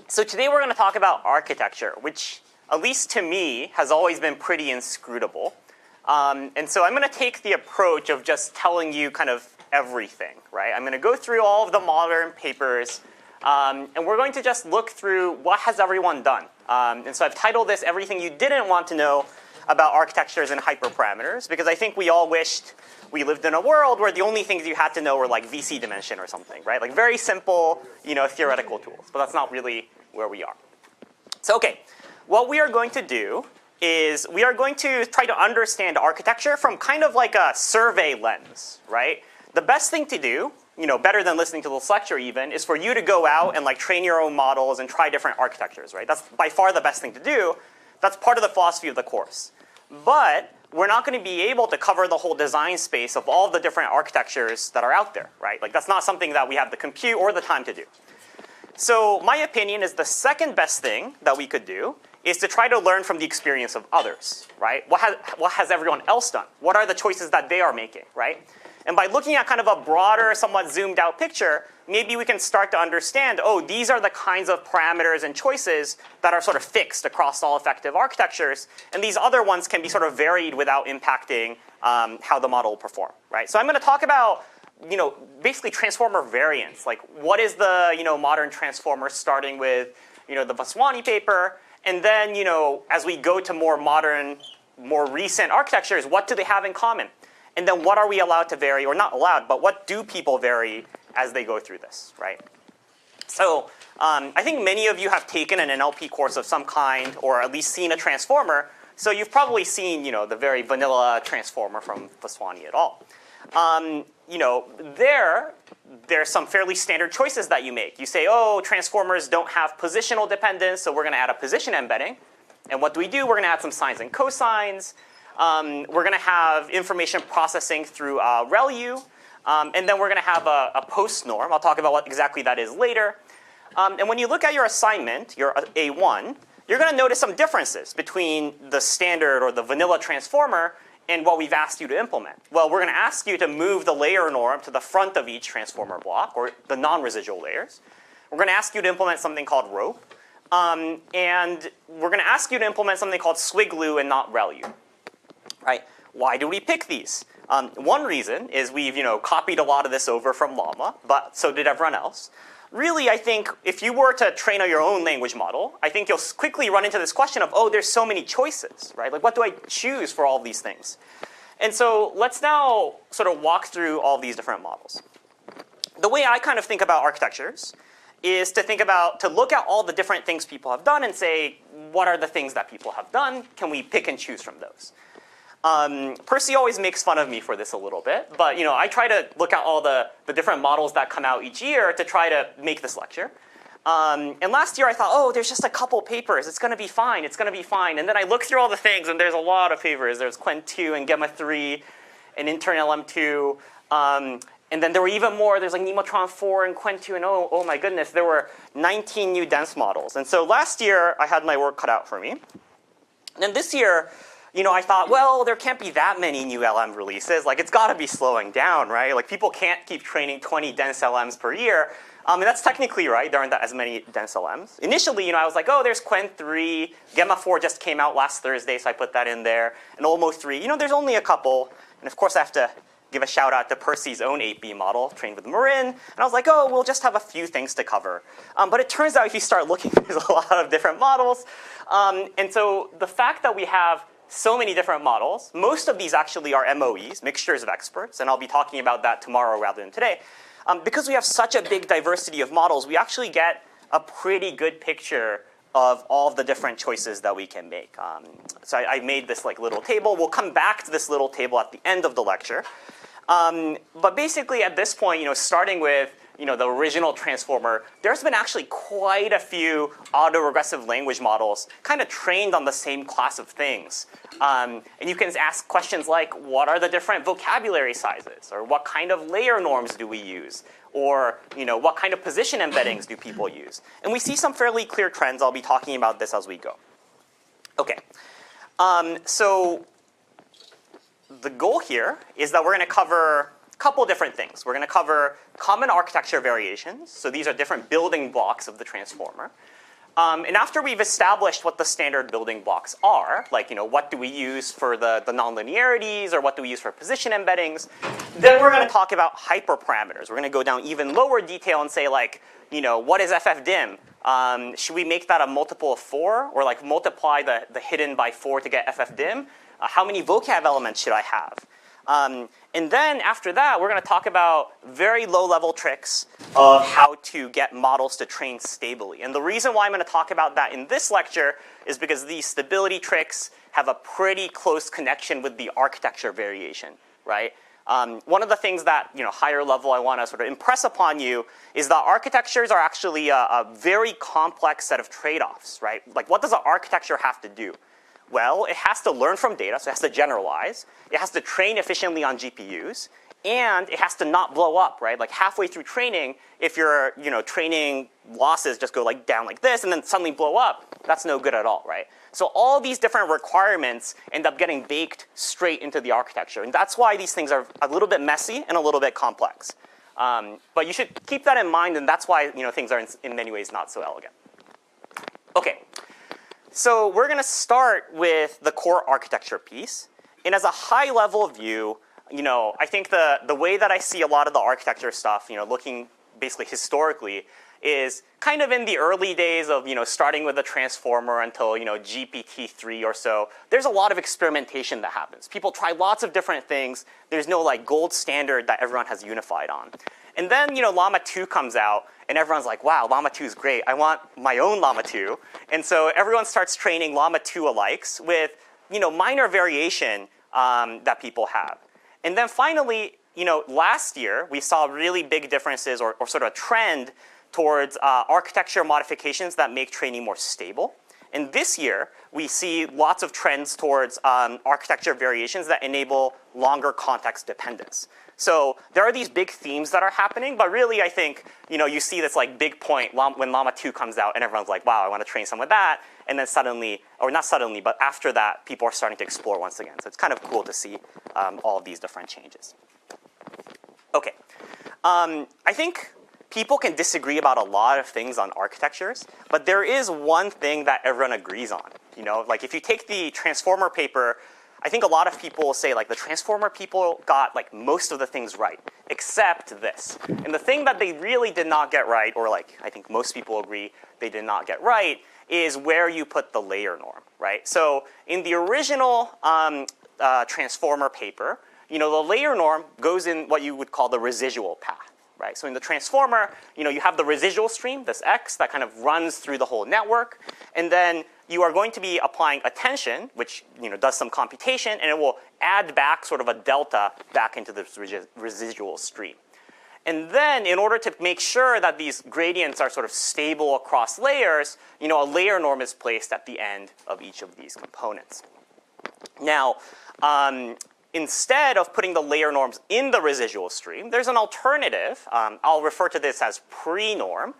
So today we're going to talk about architecture, which, at least to me, has always been pretty inscrutable. And so I'm going to take the approach of just telling you kind of everything, right? I'm going to go through all of the modern papers, and we're going to just look through what has everyone done. And so I've titled this Everything You Didn't Want to Know About Architectures and Hyperparameters, because I think we all wished we lived in a world where the only things you had to know were like VC dimension or something, right? Like very simple, theoretical tools, but that's not really where we are. So okay, what we are going to do is we are going to try to understand architecture from kind of like a survey lens, right? The best thing to do, better than listening to this lecture even, is for you to go out and like train your own models and try different architectures, right? That's by far the best thing to do. That's part of the philosophy of the course. But we're not going to be able to cover the whole design space of all the different architectures that are out there, right? Like that's not something that we have the compute or the time to do. So my opinion is the second best thing that we could do is to try to learn from the experience of others, right? What has everyone else done? What are the choices that they are making, right? And by looking at kind of a broader, somewhat zoomed out picture, maybe we can start to understand, oh, these are the kinds of parameters and choices that are sort of fixed across all effective architectures. And these other ones can be sort of varied without impacting how the model will perform, right? So I'm going to talk about basically transformer variants. Like what is the modern transformer starting with the Vaswani paper. And then as we go to more modern, more recent architectures, what do they have in common? And then what are we allowed to vary, or not allowed, but what do people vary as they go through this, right? So I think many of you have taken an NLP course of some kind, or at least seen a transformer. So you've probably seen the very vanilla transformer from Vaswani et al. There's some fairly standard choices that you make. You say, oh, transformers don't have positional dependence, so we're going to add a position embedding. And what do? We're going to add some sines and cosines. We're going to have information processing through ReLU. And then we're going to have a post norm. I'll talk about what exactly that is later. And when you look at your assignment, your A1, you're going to notice some differences between the standard or the vanilla transformer and what we've asked you to implement. Well, we're going to ask you to move the layer norm to the front of each transformer block, or the non-residual layers. We're going to ask you to implement something called rope. And we're going to ask you to implement something called swiglu and not ReLU. Right? Why do we pick these? One reason is we've copied a lot of this over from Llama, but so did everyone else. Really, I think if you were to train on your own language model, I think you'll quickly run into this question of, oh, there's so many choices, right? Like, what do I choose for all of these things? And so let's now sort of walk through all these different models. The way I kind of think about architectures is to look at all the different things people have done and say, what are the things that people have done? Can we pick and choose from those? Percy always makes fun of me for this a little bit, but I try to look at all the different models that come out each year to try to make this lecture. And last year I thought, oh, there's just a couple papers. It's going to be fine. It's going to be fine. And then I look through all the things, and there's a lot of papers. There's Qwen2 and Gemma 3 and Intern LM2. And then there were even more. There's like Nemotron 4 and Qwen2. And oh my goodness, there were 19 new dense models. And so last year I had my work cut out for me. And then this year, I thought, well, there can't be that many new LM releases. Like, it's got to be slowing down, right? Like, people can't keep training 20 dense LMs per year. And that's technically right. There aren't as many dense LMs. Initially, I was like, oh, there's Qwen3. Gemma 4 just came out last Thursday, so I put that in there. And Olmo 3. There's only a couple. And of course, I have to give a shout out to Percy's own 8B model, trained with Marin. And I was like, oh, we'll just have a few things to cover. But it turns out if you start looking, there's a lot of different models. And so the fact that we have so many different models. Most of these actually are MOEs, mixtures of experts, and I'll be talking about that tomorrow rather than today. Because we have such a big diversity of models, we actually get a pretty good picture of all of the different choices that we can make. So I made this like little table. We'll come back to this little table at the end of the lecture. But basically at this point, starting with the original transformer, there's been actually quite a few autoregressive language models kind of trained on the same class of things. And you can ask questions like, what are the different vocabulary sizes? Or what kind of layer norms do we use? Or what kind of position embeddings do people use? And we see some fairly clear trends. I'll be talking about this as we go. Okay. So the goal here is that we're going to cover a couple different things. We're going to cover common architecture variations. So these are different building blocks of the transformer. And after we've established what the standard building blocks are, like what do we use for the nonlinearities, or what do we use for position embeddings, then we're going to talk about hyperparameters. We're going to go down even lower detail and say like, what is FFDIM? Should we make that a multiple of 4, or like multiply the hidden by 4 to get FFDIM? How many vocab elements should I have? And then after that, we're going to talk about very low-level tricks of how to get models to train stably. And the reason why I'm going to talk about that in this lecture is because these stability tricks have a pretty close connection with the architecture variation, right? One of the things that, higher level I want to sort of impress upon you is that architectures are actually a very complex set of trade-offs, right? Like, what does an architecture have to do? Well, it has to learn from data, so it has to generalize. It has to train efficiently on GPUs, and it has to not blow up, right? Like halfway through training, if your training losses just go like down like this and then suddenly blow up, that's no good at all, right? So all these different requirements end up getting baked straight into the architecture, and that's why these things are a little bit messy and a little bit complex. But you should keep that in mind, and that's why things are in many ways not so elegant. Okay. So we're going to start with the core architecture piece. And as a high-level view, I think the way that I see a lot of the architecture stuff, looking basically historically, is kind of in the early days of starting with a transformer until GPT-3 or so. There's a lot of experimentation that happens. People try lots of different things. There's no like gold standard that everyone has unified on. And then Llama 2 comes out, and everyone's like, wow, Llama 2 is great. I want my own Llama 2. And so everyone starts training Llama 2 alikes with minor variation that people have. And then finally, last year, we saw really big differences or sort of a trend towards architecture modifications that make training more stable. And this year, we see lots of trends towards architecture variations that enable longer context dependence. So there are these big themes that are happening, but really I think you see this like big point when Llama 2 comes out and everyone's like, wow, I want to train some with that. And then suddenly, or not suddenly, but after that, people are starting to explore once again. So it's kind of cool to see all of these different changes. Okay. I think people can disagree about a lot of things on architectures, but there is one thing that everyone agrees on. Like if you take the transformer paper, I think a lot of people will say like the transformer people got like most of the things right, except this. And the thing that they really did not get right, or like I think most people agree they did not get right, is where you put the layer norm, right? So in the original transformer paper, the layer norm goes in what you would call the residual path. Right? So in the transformer, you have the residual stream, this X, that kind of runs through the whole network. And then you are going to be applying attention, which does some computation, and it will add back sort of a delta back into this residual stream. And then in order to make sure that these gradients are sort of stable across layers, a layer norm is placed at the end of each of these components. Now, instead of putting the layer norms in the residual stream, there's an alternative. I'll refer to this as pre-norm,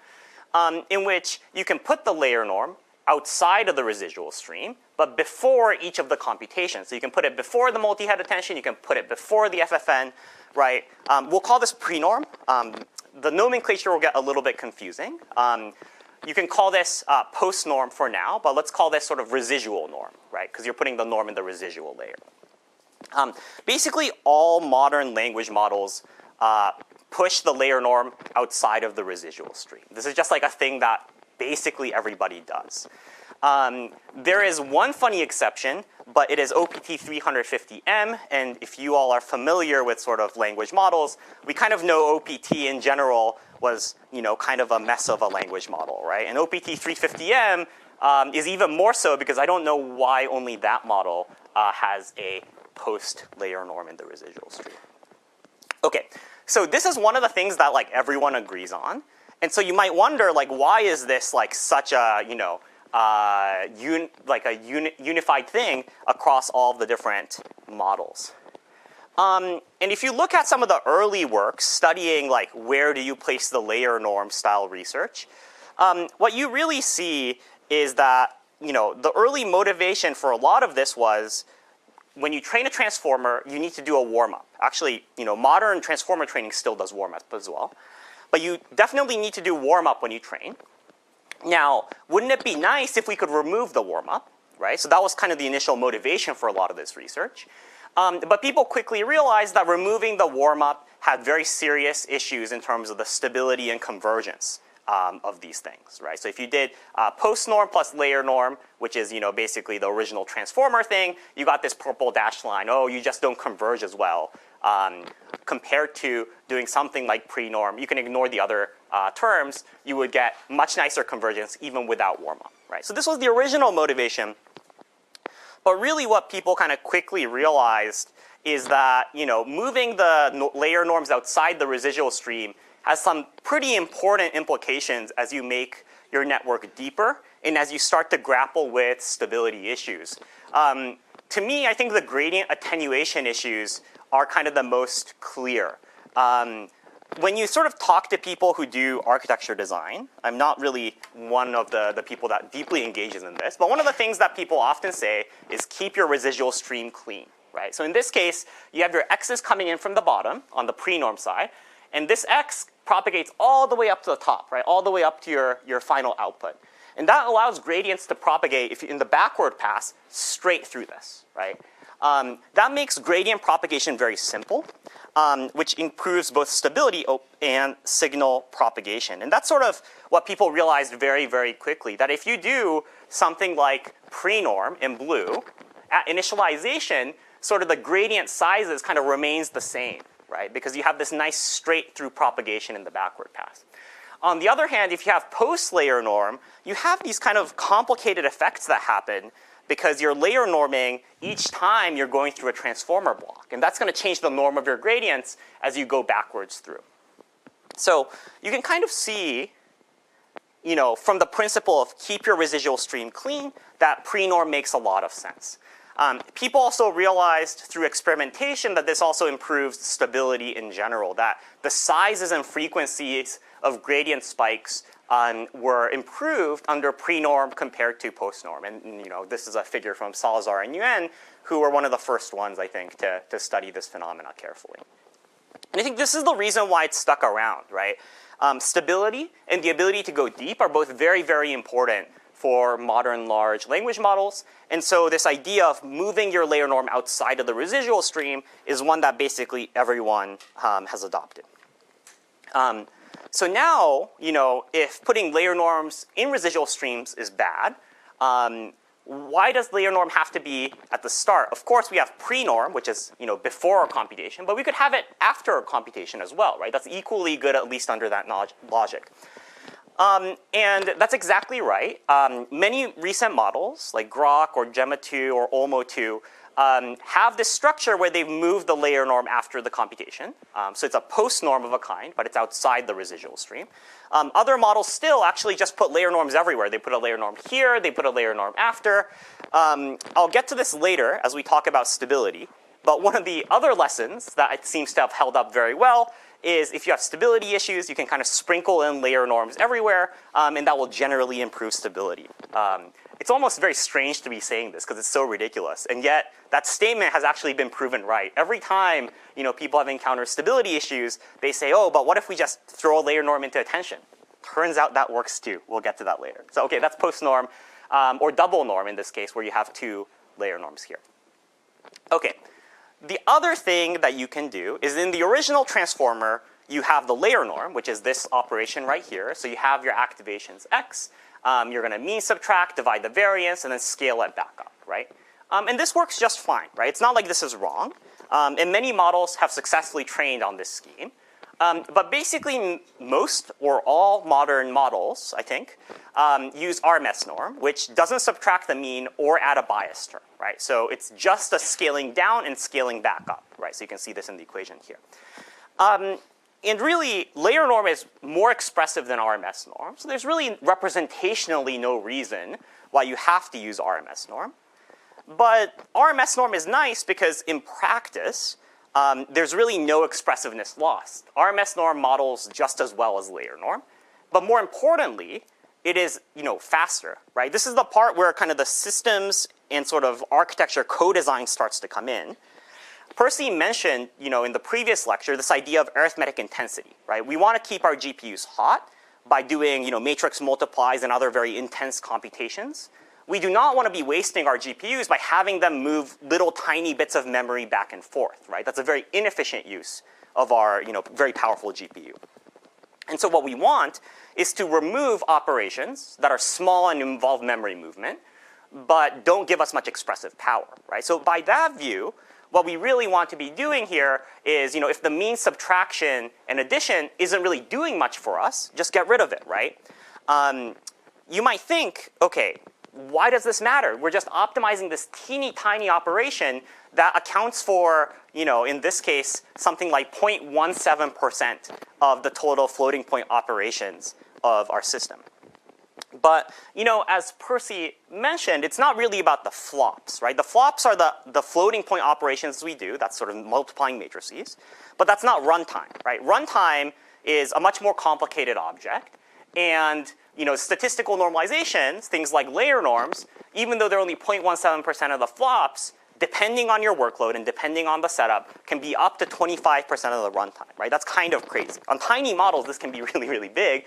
in which you can put the layer norm outside of the residual stream, but before each of the computations. So you can put it before the multi-head attention. You can put it before the FFN, right? We'll call this pre-norm. The nomenclature will get a little bit confusing. You can call this post-norm for now, but let's call this sort of residual norm, right? Because you're putting the norm in the residual layer. Basically, all modern language models push the layer norm outside of the residual stream. This is just like a thing that basically everybody does. There is one funny exception, but it is OPT 350M, and if you all are familiar with sort of language models, we kind of know OPT in general was kind of a mess of a language model, right? And OPT 350M is even more so because I don't know why only that model has a post-layer norm in the residual stream. Okay, so this is one of the things that like everyone agrees on. And so you might wonder, like, why is this like such a, unified thing across all of the different models? And if you look at some of the early works studying like where do you place the layer norm style research, what you really see is that, the early motivation for a lot of this was when you train a transformer, you need to do a warm-up. Actually, modern transformer training still does warm-up as well. But you definitely need to do warm-up when you train. Now, wouldn't it be nice if we could remove the warm-up, right? So that was kind of the initial motivation for a lot of this research. But people quickly realized that removing the warm-up had very serious issues in terms of the stability and convergence of these things, right? So if you did post norm plus layer norm, which is basically the original transformer thing, you got this purple dashed line. Oh, you just don't converge as well compared to doing something like pre-norm. You can ignore the other terms. You would get much nicer convergence even without warm-up, right? So this was the original motivation. But really what people kind of quickly realized is that moving the layer norms outside the residual stream has some pretty important implications as you make your network deeper and as you start to grapple with stability issues. To me, I think the gradient attenuation issues are kind of the most clear. When you sort of talk to people who do architecture design, I'm not really one of the people that deeply engages in this, but one of the things that people often say is keep your residual stream clean, right? So in this case, you have your x's coming in from the bottom on the pre-norm side, and this x propagates all the way up to the top, right? All the way up to your final output. And that allows gradients to propagate, if in the backward pass, straight through this, right? That makes gradient propagation very simple, which improves both stability and signal propagation. And that's sort of what people realized very, very quickly, that if you do something like pre-norm in blue, at initialization, sort of the gradient sizes kind of remains the same, right? Because you have this nice straight through propagation in the backward pass. On the other hand, if you have post-layer norm, you have these kind of complicated effects that happen because you're layer norming each time you're going through a transformer block. And that's going to change the norm of your gradients as you go backwards through. So you can kind of see, from the principle of keep your residual stream clean, that pre-norm makes a lot of sense. People also realized through experimentation that this also improves stability in general, that the sizes and frequencies of gradient spikes were improved under pre-norm compared to post-norm. And this is a figure from Salazar and Yuan, who were one of the first ones, I think, to study this phenomena carefully. And I think this is the reason why it's stuck around, right? Stability and the ability to go deep are both very, very important for modern large language models. And so this idea of moving your layer norm outside of the residual stream is one that basically everyone has adopted. So now, if putting layer norms in residual streams is bad, why does layer norm have to be at the start? Of course, we have pre-norm, which is before a computation, but we could have it after a computation as well, right? That's equally good, at least under that logic. And that's exactly right. Many recent models, like Grok or Gemma 2 or Olmo 2, have this structure where they've moved the layer norm after the computation. So it's a post-norm of a kind, but it's outside the residual stream. Other models still actually just put layer norms everywhere. They put a layer norm here. They put a layer norm after. I'll get to this later as we talk about stability. But one of the other lessons that it seems to have held up very well is if you have stability issues, you can kind of sprinkle in layer norms everywhere, and that will generally improve stability. It's almost very strange to be saying this because it's so ridiculous, and yet that statement has actually been proven right. Every time people have encountered stability issues, they say, oh, but what if we just throw a layer norm into attention? Turns out that works too. We'll get to that later. So okay, that's post norm, or double norm in this case, where you have two layer norms here. Okay. The other thing that you can do is in the original transformer, you have the layer norm, which is this operation right here. So you have your activations x. You're going to mean subtract, divide the variance, and then scale it back up, right? And this works just fine, right? It's not like this is wrong. And many models have successfully trained on this scheme. But basically, most or all modern models, I think, use RMS norm, which doesn't subtract the mean or add a bias term, right? So it's just a scaling down and scaling back up, right? So you can see this in the equation here. And really, layer norm is more expressive than RMS norm. So there's really representationally no reason why you have to use RMS norm. But RMS norm is nice because in practice, there's really no expressiveness lost. RMS norm models just as well as layer norm. But more importantly, it is faster, right? This is the part where kind of the systems and sort of architecture co-design starts to come in. Percy mentioned in the previous lecture this idea of arithmetic intensity, right? We want to keep our GPUs hot, by doing matrix multiplies and other very intense computations. We do not want to be wasting our GPUs by having them move little tiny bits of memory back and forth, right? That's a very inefficient use of our very powerful GPU. And so what we want is to remove operations that are small and involve memory movement, but don't give us much expressive power, right? So by that view, what we really want to be doing here is, if the mean subtraction and addition isn't really doing much for us, just get rid of it, right? You might think, okay, why does this matter? We're just optimizing this teeny tiny operation that accounts for, in this case, something like 0.17% of the total floating point operations of our system. But, as Percy mentioned, it's not really about the flops, right? The flops are the floating point operations we do. That's sort of multiplying matrices. But that's not runtime, right? Runtime is a much more complicated object. And, statistical normalizations, things like layer norms, even though they're only 0.17% of the flops, depending on your workload and depending on the setup, can be up to 25% of the runtime, right? That's kind of crazy. On tiny models, this can be really, really big,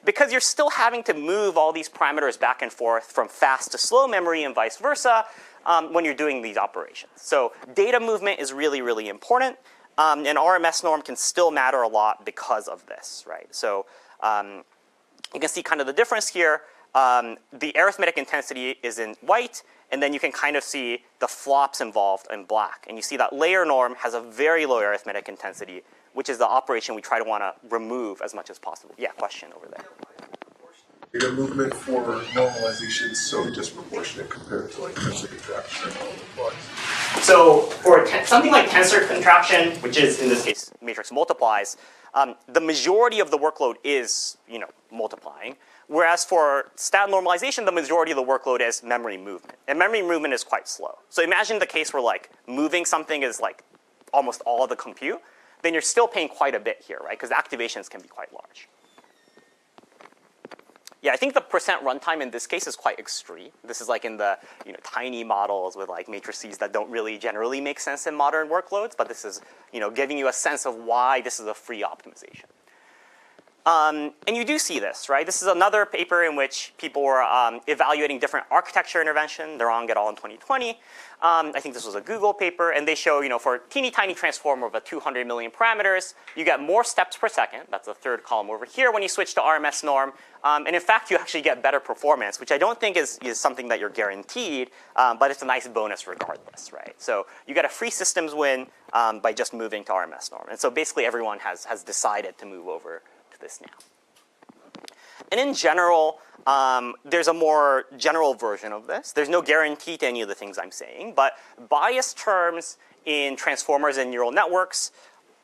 because you're still having to move all these parameters back and forth from fast to slow memory and vice versa when you're doing these operations. So data movement is really, really important. And RMS norm can still matter a lot because of this, right? So you can see kind of the difference here. The arithmetic intensity is in white, and then you can kind of see the flops involved in black. And you see that layer norm has a very low arithmetic intensity, which is the operation we try to want to remove as much as possible. Yeah, question over there. Data movement for normalization is so disproportionate compared to like tensor contraction. So for something like tensor contraction, which is in this case matrix multiplies, the majority of the workload is multiplying. Whereas for stat normalization, the majority of the workload is memory movement. And memory movement is quite slow. So imagine the case where like moving something is like almost all of the compute. Then you're still paying quite a bit here, right? Because the activations can be quite large. Yeah, I think the percent runtime in this case is quite extreme. This is like in the tiny models with like matrices that don't really generally make sense in modern workloads, but this is giving you a sense of why this is a free optimization. And you do see this, right? This is another paper in which people were evaluating different architecture intervention. They're on Get All in 2020. I think this was a Google paper, and they show, for a teeny tiny transformer of 200 million parameters, you get more steps per second. That's the third column over here when you switch to RMS norm. And in fact, you actually get better performance, which I don't think is something that you're guaranteed, but it's a nice bonus regardless, right? So you get a free systems win by just moving to RMS norm. And so basically everyone has decided to move over this now. And in general, there's a more general version of this. There's no guarantee to any of the things I'm saying, but bias terms in transformers and neural networks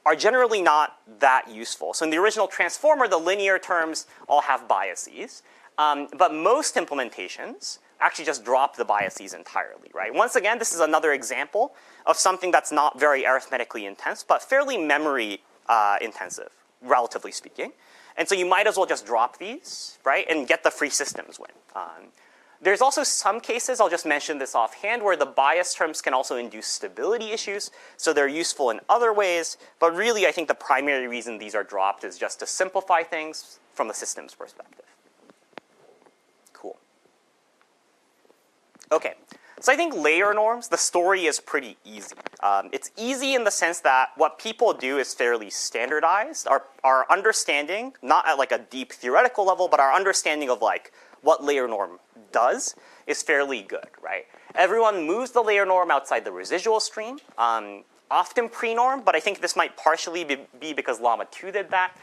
are generally not that useful. So in the original transformer, the linear terms all have biases, but most implementations actually just drop the biases entirely, right? Once again, this is another example of something that's not very arithmetically intense, but fairly memory intensive, relatively speaking. And so you might as well just drop these, right, and get the free systems win. There's also some cases, I'll just mention this offhand, where the bias terms can also induce stability issues. So they're useful in other ways. But really, I think the primary reason these are dropped is just to simplify things from the systems perspective. Cool. OK. So I think layer norms, the story is pretty easy. It's easy in the sense that what people do is fairly standardized. Our understanding, not at like a deep theoretical level, but our understanding of like what layer norm does is fairly good, right? Everyone moves the layer norm outside the residual stream, often pre-norm, but I think this might partially be because Llama 2 did that.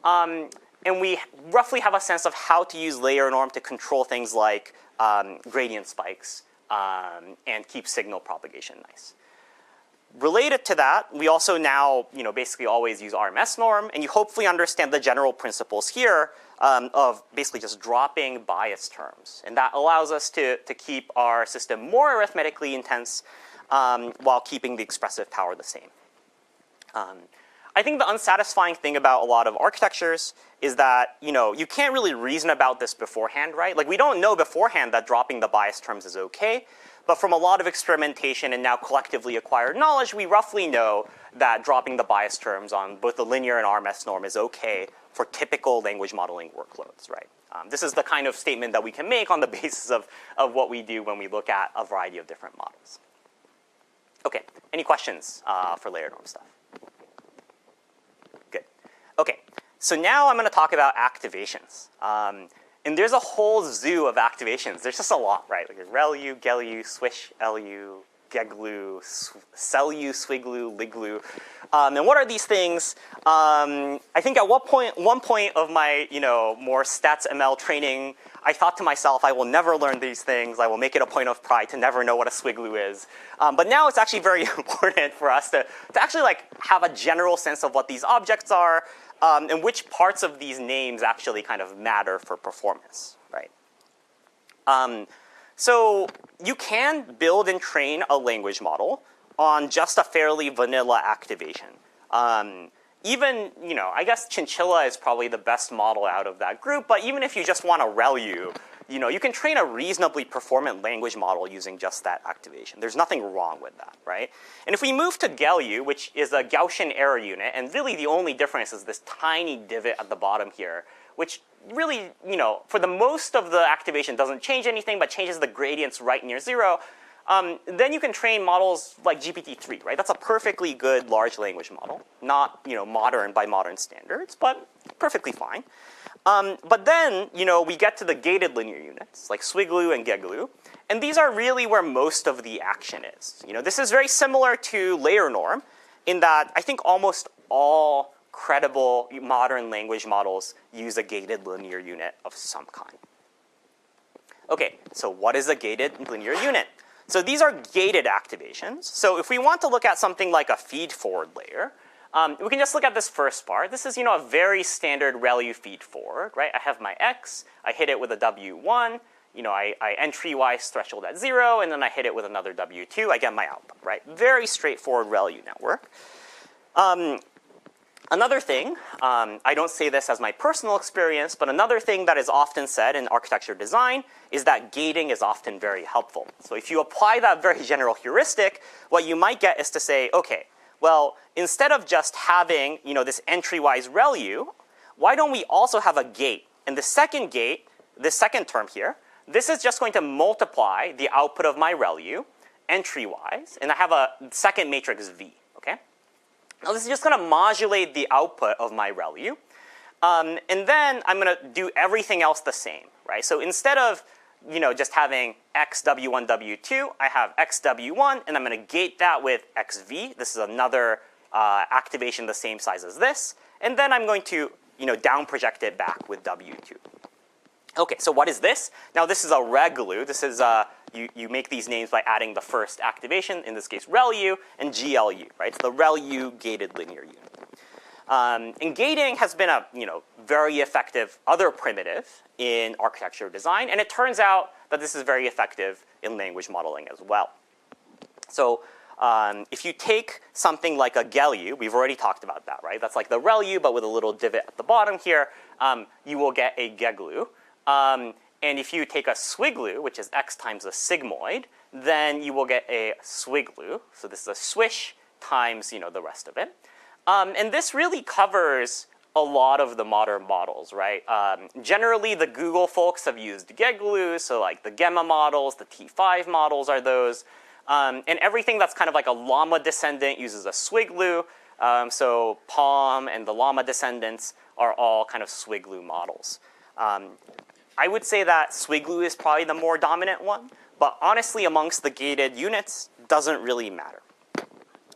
And we roughly have a sense of how to use layer norm to control things like gradient spikes, and keep signal propagation nice. Related to that, we also now basically always use RMS norm, and you hopefully understand the general principles here of basically just dropping bias terms. And that allows us to keep our system more arithmetically intense while keeping the expressive power the same. I think the unsatisfying thing about a lot of architectures is that you can't really reason about this beforehand, right? Like we don't know beforehand that dropping the bias terms is okay, But from a lot of experimentation and now collectively acquired knowledge, we roughly know that dropping the bias terms on both the linear and RMS norm is okay for typical language modeling workloads, right? This is the kind of statement that we can make on the basis of what we do when we look at a variety of different models. Okay, any questions for layer norm stuff? Good. Okay, so now I'm going to talk about activations. And there's a whole zoo of activations. There's just a lot, right? Like ReLU, GELU, Swish, LU, GEGLU, CellU, SWIGLU, LIGLU. And what are these things? I think at one point of my more stats ML training, I thought to myself, I will never learn these things. I will make it a point of pride to never know what a SWIGLU is. But now it's actually very important for us to actually like have a general sense of what these objects are, and which parts of these names actually kind of matter for performance, right? So you can build and train a language model on just a fairly vanilla activation. Even, I guess Chinchilla is probably the best model out of that group, but even if you just want a ReLU, you can train a reasonably performant language model using just that activation. There's nothing wrong with that, right? And if we move to GELU, which is a Gaussian error unit, and really the only difference is this tiny divot at the bottom here, which really, for the most of the activation doesn't change anything, but changes the gradients right near 0, then you can train models like GPT-3, right? That's a perfectly good large language model. Not, modern by modern standards, but perfectly fine. But then, we get to the gated linear units, like SWIGLU and GEGLU, and these are really where most of the action is. This is very similar to layer norm in that I think almost all credible modern language models use a gated linear unit of some kind. Okay, so what is a gated linear unit? So these are gated activations. So if we want to look at something like a feed-forward layer, we can just look at this first part. This is, a very standard ReLU feed-forward, right? I have my X, I hit it with a W1, I entry-wise threshold at 0, and then I hit it with another W2, I get my output, right? Very straightforward ReLU network. Another thing, I don't say this as my personal experience, but another thing that is often said in architecture design is that gating is often very helpful. So if you apply that very general heuristic, what you might get is to say, okay, well, instead of just having this entry-wise ReLU, why don't we also have a gate? And the second gate, this second term here, this is just going to multiply the output of my ReLU entry-wise, and I have a second matrix V, okay? Now this is just going to modulate the output of my ReLU, and then I'm going to do everything else the same, right? So instead of just having XW1, W2, I have XW1, and I'm going to gate that with XV. This is another activation the same size as this, and then I'm going to down project it back with W2. Okay, so what is this? Now this is a ReGLU. This is you make these names by adding the first activation, in this case ReLU, and GLU, right? It's the ReLU gated linear unit. And gating has been a very effective other primitive in architecture design, and it turns out that this is very effective in language modeling as well. So if you take something like a GELU, we've already talked about that, right? That's like the ReLU, but with a little divot at the bottom here, you will get a GEGLU. And if you take a SWIGLU, which is X times a sigmoid, then you will get a SWIGLU. So this is a swish times the rest of it. And this really covers a lot of the modern models, right? Generally, the Google folks have used GEGLU, so like the Gemma models, the T5 models are those. And everything that's kind of like a llama descendant uses a SWIGLU. So Palm and the llama descendants are all kind of SWIGLU models. I would say that SWIGLU is probably the more dominant one, but honestly, amongst the gated units, doesn't really matter.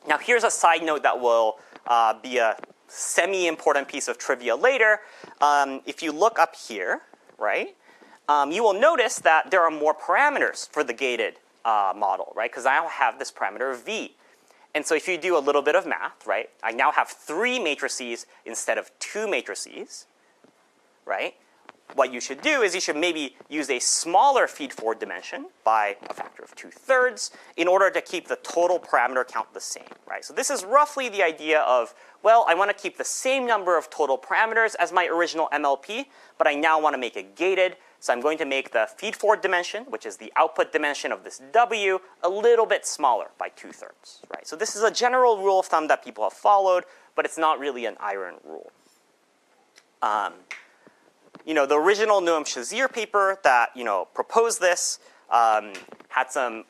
Now, here's a side note that will be a semi-important piece of trivia later. If you look up here, right, you will notice that there are more parameters for the gated model, right? Because I now have this parameter V. And so if you do a little bit of math, right, I now have 3 matrices instead of 2 matrices, right? what you should do is you should maybe use a smaller feed-forward dimension by a factor of 2/3 in order to keep the total parameter count the same, right? So this is roughly the idea of, well, I want to keep the same number of total parameters as my original MLP, but I now want to make it gated. So I'm going to make the feed-forward dimension, which is the output dimension of this W, a little bit smaller by 2/3, right? So this is a general rule of thumb that people have followed, but it's not really an iron rule. You know, the original Noam Shazir paper that, you know, proposed this had some,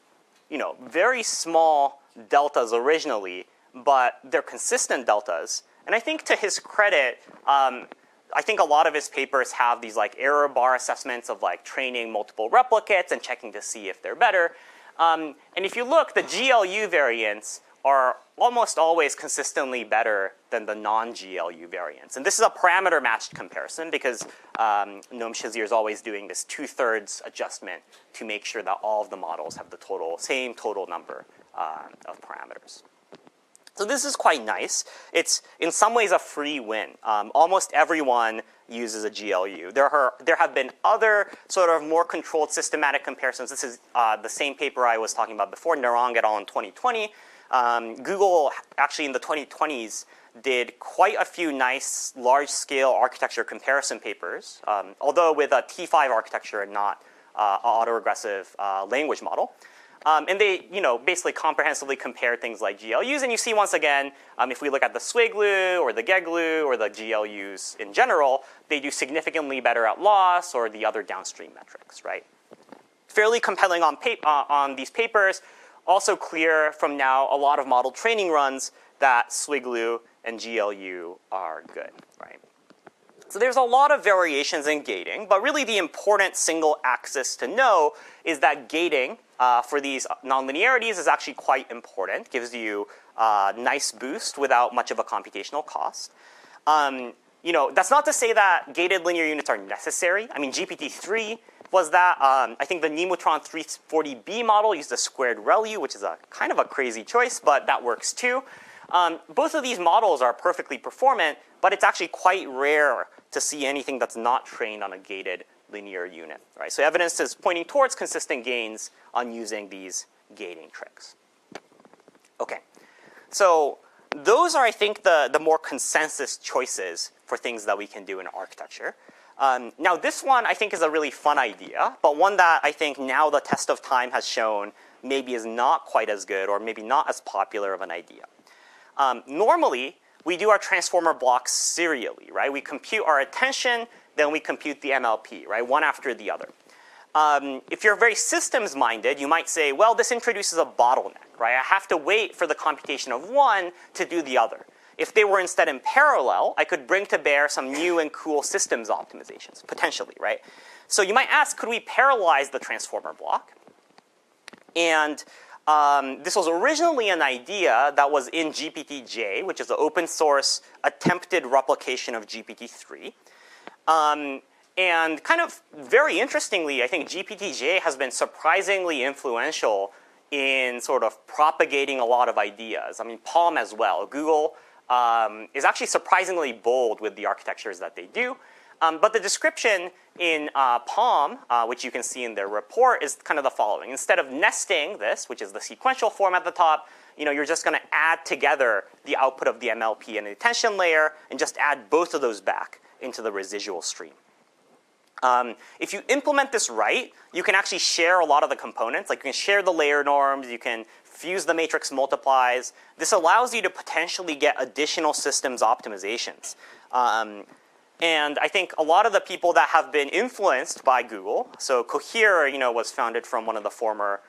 you know, very small deltas originally, but they're consistent deltas. And I think to his credit, I think a lot of his papers have these like error bar assessments of like training multiple replicates and checking to see if they're better. And if you look, the GLU variants are almost always consistently better than the non-GLU variants. And this is a parameter matched comparison because Noam Shazir is always doing this 2/3 adjustment to make sure that all of the models have the same total number of parameters. So this is quite nice. It's in some ways a free win. Almost everyone uses a GLU. There have been other sort of more controlled systematic comparisons. This is the same paper I was talking about before, Narang et al. In 2020. Google actually in the 2020s did quite a few nice large-scale architecture comparison papers, although with a T5 architecture and not an autoregressive language model. And they, you know, basically comprehensively compare things like GLUs. And you see once again, if we look at the SWIGLU or the GEGLU or the GLUs in general, they do significantly better at loss or the other downstream metrics, right? Fairly compelling on these papers. Also clear from now a lot of model training runs that SWIGLU and GLU are good, right? So there's a lot of variations in gating, but really the important single axis to know is that gating for these nonlinearities is actually quite important. Gives you a nice boost without much of a computational cost. You know, that's not to say that gated linear units are necessary. I mean, GPT-3 was that. I think the Nemutron 340B model used a squared ReLU, which is a kind of a crazy choice, but that works too. Both of these models are perfectly performant, but it's actually quite rare to see anything that's not trained on a gated linear unit, right? So evidence is pointing towards consistent gains on using these gating tricks. Okay, so those are, I think, the more consensus choices for things that we can do in architecture. Now this one I think is a really fun idea, but one that I think now the test of time has shown maybe is not quite as good or maybe not as popular of an idea. Normally, we do our transformer blocks serially, right? We compute our attention, then we compute the MLP, right? One after the other. If you're very systems-minded, you might say, well, this introduces a bottleneck, right? I have to wait for the computation of one to do the other. If they were instead in parallel, I could bring to bear some new and cool systems optimizations, potentially, right? So you might ask, could we parallelize the transformer block? And this was originally an idea that was in GPT-J, which is the open source attempted replication of GPT-3. And kind of very interestingly, I think GPT-J has been surprisingly influential in sort of propagating a lot of ideas. I mean, Palm as well. Google is actually surprisingly bold with the architectures that they do. But the description in Palm, which you can see in their report, is kind of the following. Instead of nesting this, which is the sequential form at the top, you know, you're just going to add together the output of the MLP and the attention layer and just add both of those back into the residual stream. If you implement this right, you can actually share a lot of the components. Like you can share the layer norms, you can fuse the matrix multiplies. This allows you to potentially get additional systems optimizations. And I think a lot of the people that have been influenced by Google, so Cohere, you know, was founded from one of the former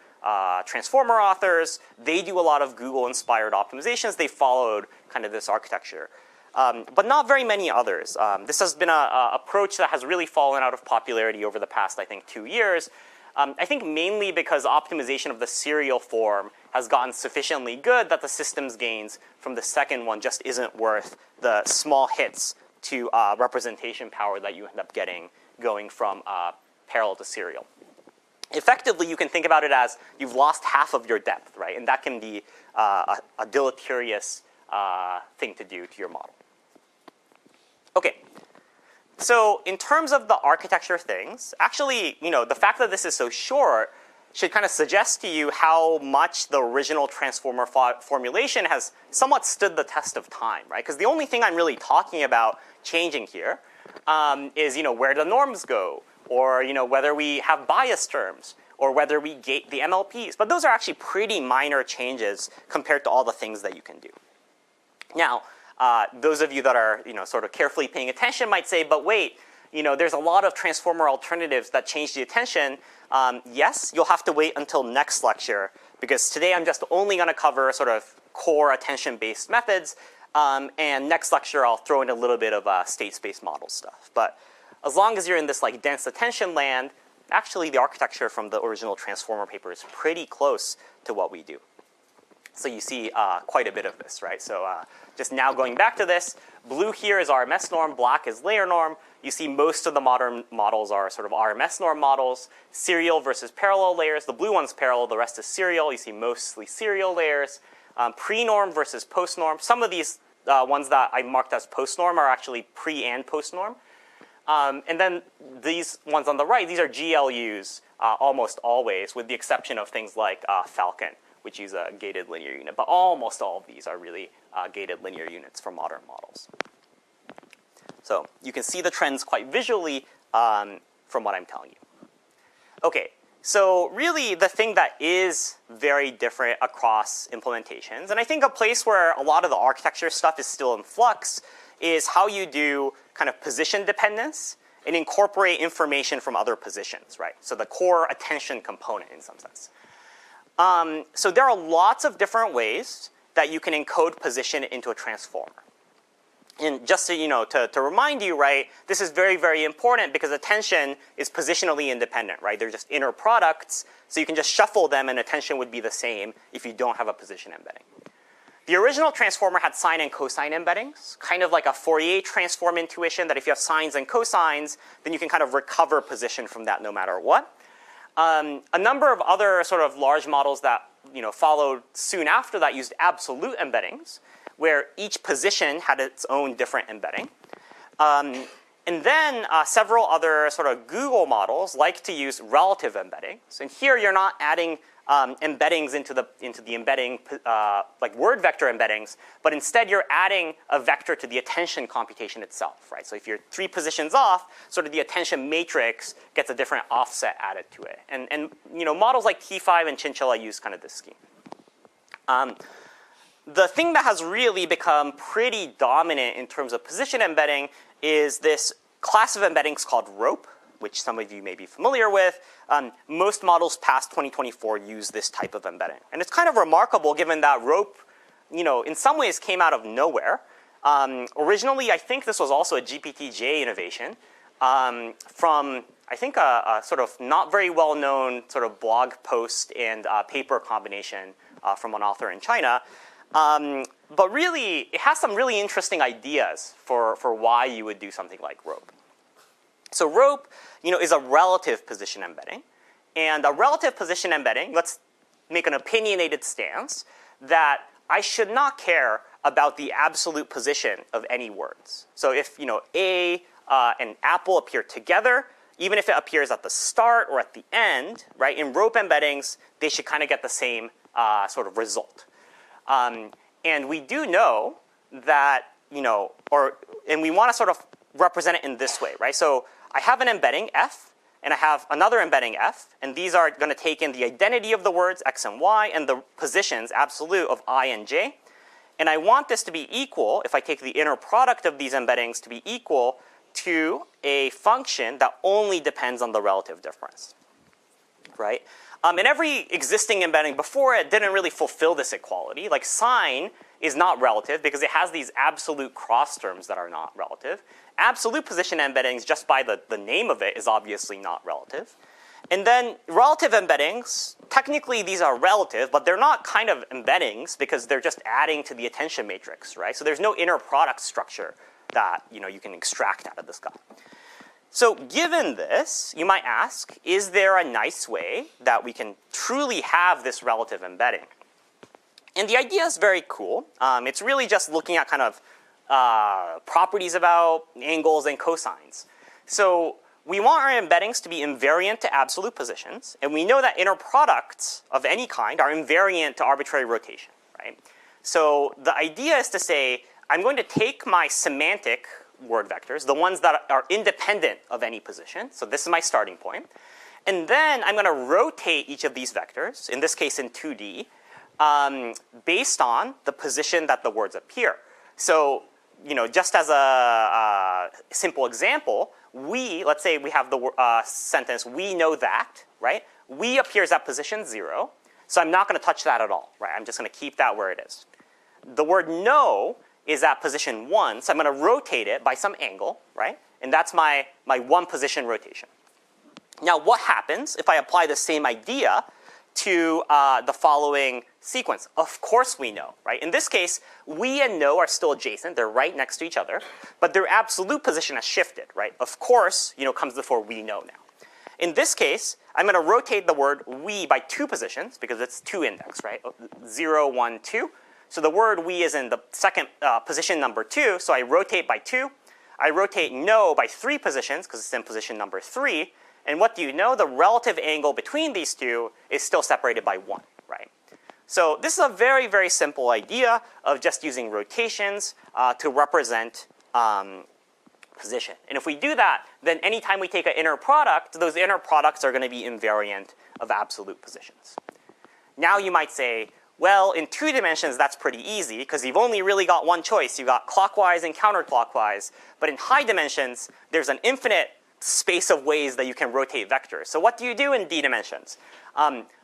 transformer authors. They do a lot of Google-inspired optimizations. They followed kind of this architecture. But not very many others. This has been an approach that has really fallen out of popularity over the past, I think, 2 years. I think mainly because optimization of the serial form has gotten sufficiently good that the systems gains from the second one just isn't worth the small hits to representation power that you end up getting going from parallel to serial. Effectively, you can think about it as you've lost half of your depth, right? And that can be a deleterious thing to do to your model. Okay, So in terms of the architecture things, actually, the fact that this is so short should kind of suggest to you how much the original transformer formulation has somewhat stood the test of time, right? Because the only thing I'm really talking about changing here is, where the norms go, or, whether we have bias terms, or whether we gate the MLPs. But those are actually pretty minor changes compared to all the things that you can do. Now, those of you that are, sort of carefully paying attention might say, but wait, there's a lot of transformer alternatives that change the attention. Yes, you'll have to wait until next lecture, because today I'm just only going to cover sort of core attention-based methods, and next lecture I'll throw in a little bit of state space model stuff. But as long as you're in this like dense attention land, actually the architecture from the original transformer paper is pretty close to what we do. So you see quite a bit of this, right? So just now going back to this, blue here is RMS norm, black is layer norm. You see most of the modern models are sort of RMS norm models, serial versus parallel layers. The blue one's parallel, the rest is serial. You see mostly serial layers. Pre-norm versus post-norm. Some of these ones that I marked as post-norm are actually pre and post-norm. And then these ones on the right, these are GLUs almost always, with the exception of things like Falcon, which use a gated linear unit. But almost all of these are really gated linear units for modern models. So you can see the trends quite visually from what I'm telling you. OK, so really the thing that is very different across implementations, and I think a place where a lot of the architecture stuff is still in flux, is how you do kind of position dependence and incorporate information from other positions, right? So the core attention component in some sense. So there are lots of different ways that you can encode position into a transformer. And just to, to remind you, right, this is very, very important because attention is positionally independent, right? They're just inner products, so you can just shuffle them and attention would be the same if you don't have a position embedding. The original transformer had sine and cosine embeddings, kind of like a Fourier transform intuition that if you have sines and cosines, then you can kind of recover position from that no matter what. A number of other sort of large models that followed soon after that used absolute embeddings, where each position had its own different embedding. And then several other sort of Google models like to use relative embeddings. And here you're not adding embeddings into the embedding, like word vector embeddings, but instead you're adding a vector to the attention computation itself, right? So if you're 3 positions off, sort of the attention matrix gets a different offset added to it. And models like T5 and Chinchilla use kind of this scheme. The thing that has really become pretty dominant in terms of position embedding is this class of embeddings called rope, which some of you may be familiar with. Most models past 2024 use this type of embedding. And it's kind of remarkable given that rope, in some ways came out of nowhere. Originally, I think this was also a GPT-J innovation from, I think, a sort of not very well-known sort of blog post and paper combination from an author in China. But really, it has some really interesting ideas for why you would do something like rope. So rope, is a relative position embedding. And a relative position embedding, let's make an opinionated stance that I should not care about the absolute position of any words. So if, A and apple appear together, even if it appears at the start or at the end, right, in rope embeddings, they should kind of get the same sort of result. And we do know that, and we want to sort of represent it in this way, right? So I have an embedding F, and I have another embedding F, and these are going to take in the identity of the words X and Y and the positions, absolute, of I and J. And I want this to be equal, if I take the inner product of these embeddings, to be equal to a function that only depends on the relative difference, right? And every existing embedding before it didn't really fulfill this equality. Like sine is not relative because it has these absolute cross terms that are not relative. Absolute position embeddings, just by the name of it, is obviously not relative. And then relative embeddings, technically these are relative, but they're not kind of embeddings because they're just adding to the attention matrix, right? So there's no inner product structure that you can extract out of this guy. So given this, you might ask, is there a nice way that we can truly have this relative embedding? And the idea is very cool. It's really just looking at kind of properties about angles and cosines. So we want our embeddings to be invariant to absolute positions, and we know that inner products of any kind are invariant to arbitrary rotation, right? So the idea is to say, I'm going to take my semantic word vectors, the ones that are independent of any position, so this is my starting point, and then I'm going to rotate each of these vectors, in this case in 2D, based on the position that the words appear. So, just as a simple example, let's say we have the sentence, we know that, right? We appears at position 0, so I'm not going to touch that at all, right? I'm just going to keep that where it is. The word no is at position 1, so I'm going to rotate it by some angle, right? And that's my one position rotation. Now, what happens if I apply the same idea to the following sequence? Of course we know, right? In this case, we and no are still adjacent. They're right next to each other, but their absolute position has shifted, right? Of course, comes before we know now. In this case, I'm going to rotate the word we by 2 positions because it's 2 index, right? 0, 1, 2. So the word we is in the second position number 2, so I rotate by 2. I rotate no by 3 positions because it's in position number 3. And what do you know? The relative angle between these two is still separated by 1, right? So this is a very, very simple idea of just using rotations to represent position. And if we do that, then anytime we take an inner product, those inner products are going to be invariant of absolute positions. Now you might say, well, in 2 dimensions, that's pretty easy because you've only really got one choice. You've got clockwise and counterclockwise. But in high dimensions, there's an infinite space of ways that you can rotate vectors. So what do you do in d dimensions?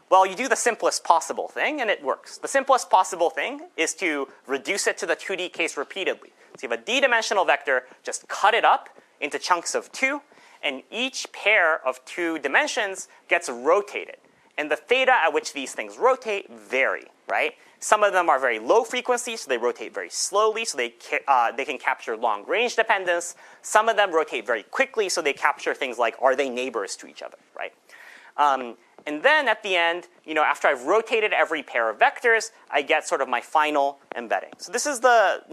Well, you do the simplest possible thing, and it works. The simplest possible thing is to reduce it to the 2D case repeatedly. So you have a d-dimensional vector, just cut it up into chunks of 2, and each pair of 2 dimensions gets rotated. And the theta at which these things rotate vary, right? Some of them are very low frequency, so they rotate very slowly, so they can capture long range dependence. Some of them rotate very quickly, so they capture things like, are they neighbors to each other, right? And then at the end, after I've rotated every pair of vectors, I get sort of my final embedding. So this is the,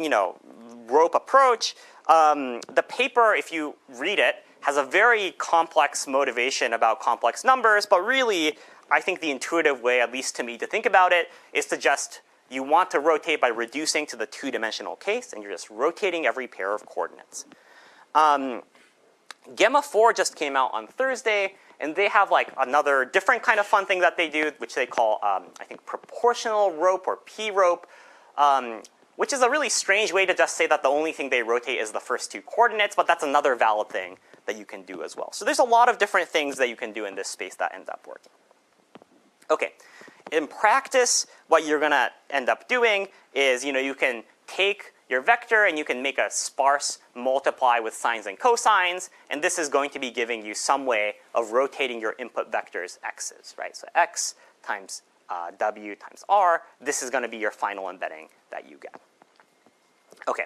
rope approach. The paper, if you read it, has a very complex motivation about complex numbers, but really, I think the intuitive way, at least to me, to think about it is to just, you want to rotate by reducing to the 2-dimensional case, and you're just rotating every pair of coordinates. Gemma 4 just came out on Thursday, and they have like another different kind of fun thing that they do, which they call, I think, proportional rope or p-rope, which is a really strange way to just say that the only thing they rotate is the first 2 coordinates, but that's another valid thing that you can do as well. So there's a lot of different things that you can do in this space that ends up working. Okay, in practice, what you're going to end up doing is, you can take your vector and you can make a sparse multiply with sines and cosines, and this is going to be giving you some way of rotating your input vectors x's, right? So x times w times r, this is going to be your final embedding that you get. Okay,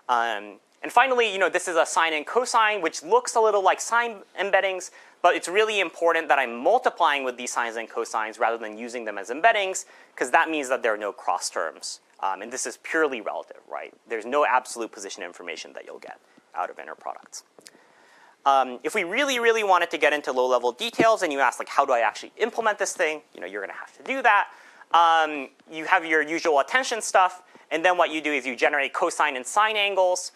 and finally, this is a sine and cosine, which looks a little like sine embeddings, but it's really important that I'm multiplying with these sines and cosines rather than using them as embeddings, because that means that there are no cross terms. And this is purely relative, right? There's no absolute position information that you'll get out of inner products. If we really, really wanted to get into low-level details and you ask, like, how do I actually implement this thing? You're going to have to do that. You have your usual attention stuff, and then what you do is you generate cosine and sine angles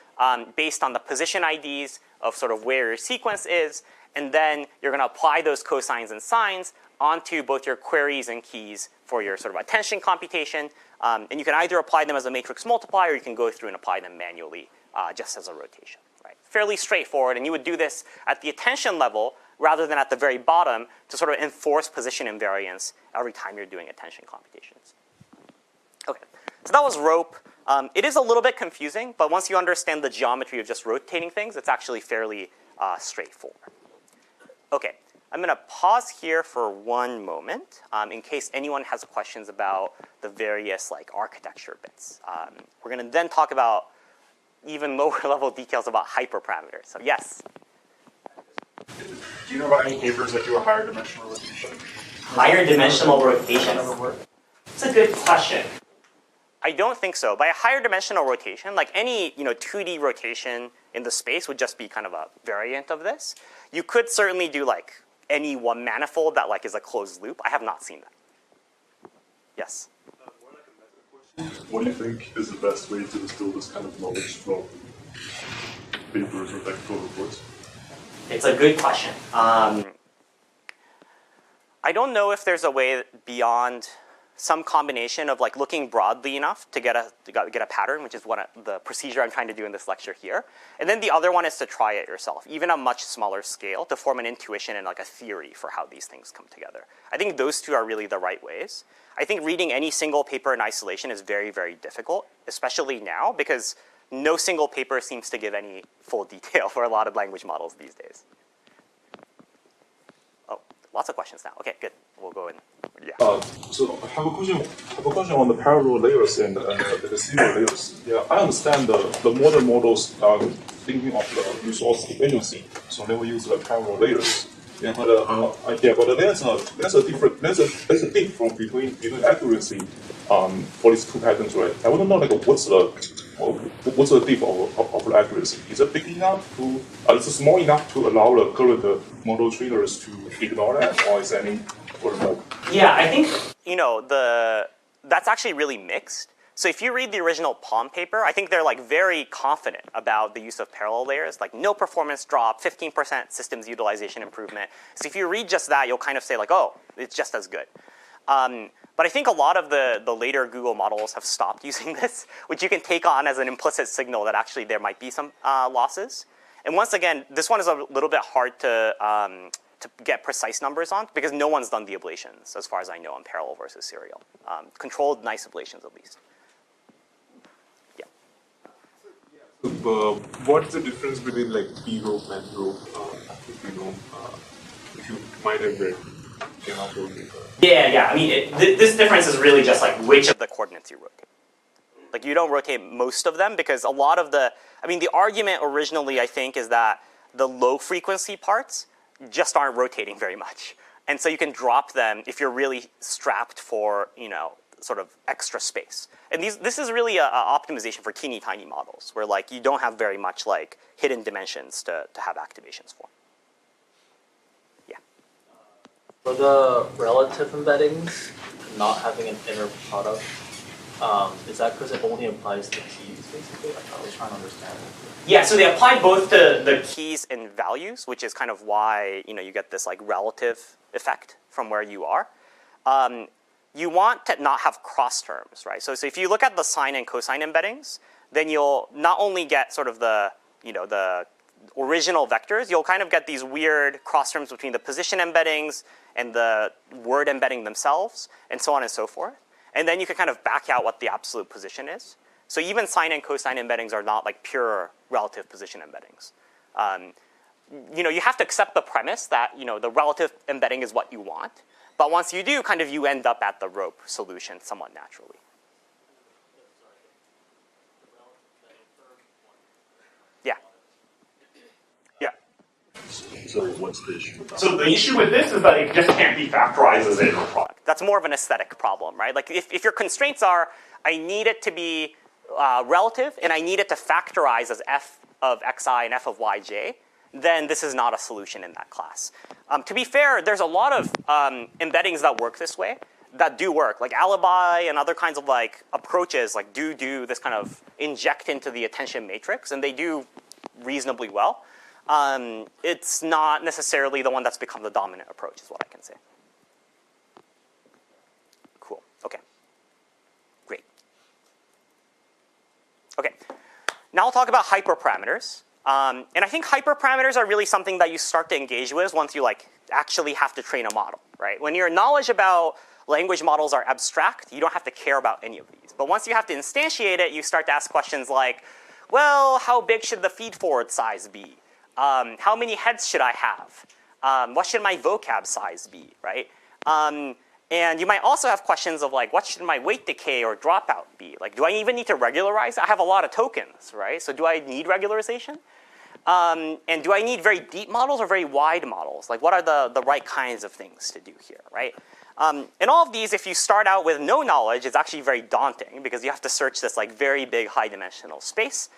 based on the position IDs of sort of where your sequence is, and then you're going to apply those cosines and sines onto both your queries and keys for your sort of attention computation. And you can either apply them as a matrix multiply, or you can go through and apply them manually just as a rotation. Right? Fairly straightforward, and you would do this at the attention level rather than at the very bottom to sort of enforce position invariance every time you're doing attention computations. Okay, so that was rope. It is a little bit confusing, but once you understand the geometry of just rotating things, it's actually fairly straightforward. Okay, I'm going to pause here for one moment in case anyone has questions about the various architecture bits. We're going to then talk about even lower level details about hyperparameters. So yes? Do you know about any papers that do a higher dimensional rotation? Higher dimensional rotation? It's a good question. I don't think so. By a higher dimensional rotation, like any 2D rotation in the space would just be kind of a variant of this. You could certainly do like any one manifold that like is a closed loop. I have not seen that. Yes? What do you think is the best way to distill this kind of knowledge from papers or technical reports? It's a good question. I don't know if there's a way beyond some combination of like looking broadly enough to get a pattern, which is the procedure I'm trying to do in this lecture here. And then the other one is to try it yourself, even a much smaller scale, to form an intuition and like a theory for how these things come together. I think those two are really the right ways. I think reading any single paper in isolation is very, very difficult, especially now, because no single paper seems to give any full detail for a lot of language models these days. Oh, lots of questions now. Okay, good. We'll go in. Yeah. So I have a question on the parallel layers and the serial layers. Yeah, I understand the modern models are thinking of the resource dependency, so they will use the parallel layers. Yeah, but there's a difference between accuracy for these two patterns, right? I want to know like what's the diff of the accuracy? Is it big enough to? Is it small enough to allow the current model trainers to ignore that, or is any sort of like? Yeah, I think that's actually really mixed. So if you read the original Palm paper, I think they're like very confident about the use of parallel layers, like no performance drop, 15% systems utilization improvement. So if you read just that, you'll kind of say like, oh, it's just as good. But I think a lot of the later Google models have stopped using this, which you can take on as an implicit signal that actually there might be some losses. And once again, this one is a little bit hard to get precise numbers on because no one's done the ablations, as far as I know, on parallel versus serial. Controlled nice ablations, at least. Yeah. What's the difference between like P rope and rope? If you might have read. Yeah. I mean, this difference is really just like which of the coordinates you rotate. Like you don't rotate most of them because a lot of the argument originally, I think, is that the low frequency parts just aren't rotating very much. And so you can drop them if you're really strapped for, sort of extra space. And this is really an optimization for teeny tiny models where like you don't have very much like hidden dimensions to have activations for. Yeah. For the relative embeddings, not having an inner product, is that because it only applies to keys, basically? I was trying to understand it. Yeah, so they apply both to the keys and values, which is kind of why you get this like relative effect from where you are. You want to not have cross terms, right? So if you look at the sine and cosine embeddings, then you'll not only get sort of the original vectors, you'll kind of get these weird cross terms between the position embeddings and the word embedding themselves, and so on and so forth. And then you can kind of back out what the absolute position is. So even sine and cosine embeddings are not like pure relative position embeddings. You have to accept the premise that the relative embedding is what you want. But once you do, kind of you end up at the rope solution somewhat naturally. Yeah. Yeah. So what's the issue? So the issue with this is that it just can't be factorized as an inner product. That's more of an aesthetic problem, right? Like if your constraints are, I need it to be relative and I need it to factorize as f of xi and f of yj, then this is not a solution in that class. To be fair, there's a lot of embeddings that work this way that do work. Like alibi and other kinds of like approaches like do this kind of inject into the attention matrix, and they do reasonably well. It's not necessarily the one that's become the dominant approach is what I can say. Cool, okay. Great. Okay, now I'll talk about hyperparameters. And I think hyperparameters are really something that you start to engage with once you like actually have to train a model, right? When your knowledge about language models are abstract, you don't have to care about any of these. But once you have to instantiate it, you start to ask questions like, well, how big should the feed-forward size be? How many heads should I have? What should my vocab size be, right? And you might also have questions of like, what should my weight decay or dropout be? Like, do I even need to regularize? I have a lot of tokens, right? So do I need regularization? And do I need very deep models or very wide models? Like, what are the right kinds of things to do here, right? And all of these, if you start out with no knowledge, it's actually very daunting because you have to search this like very big high-dimensional space.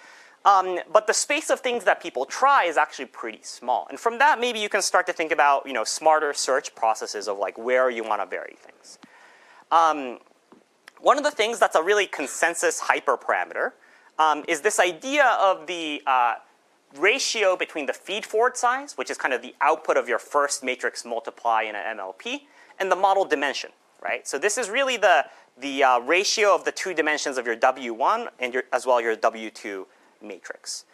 But the space of things that people try is actually pretty small. And from that, maybe you can start to think about smarter search processes of like where you want to vary things. One of the things that's a really consensus hyperparameter is this idea of the ratio between the feed-forward size, which is kind of the output of your first matrix multiply in an MLP, and the model dimension, right? So this is really the ratio of the two dimensions of your W1 and as well your W2 matrix.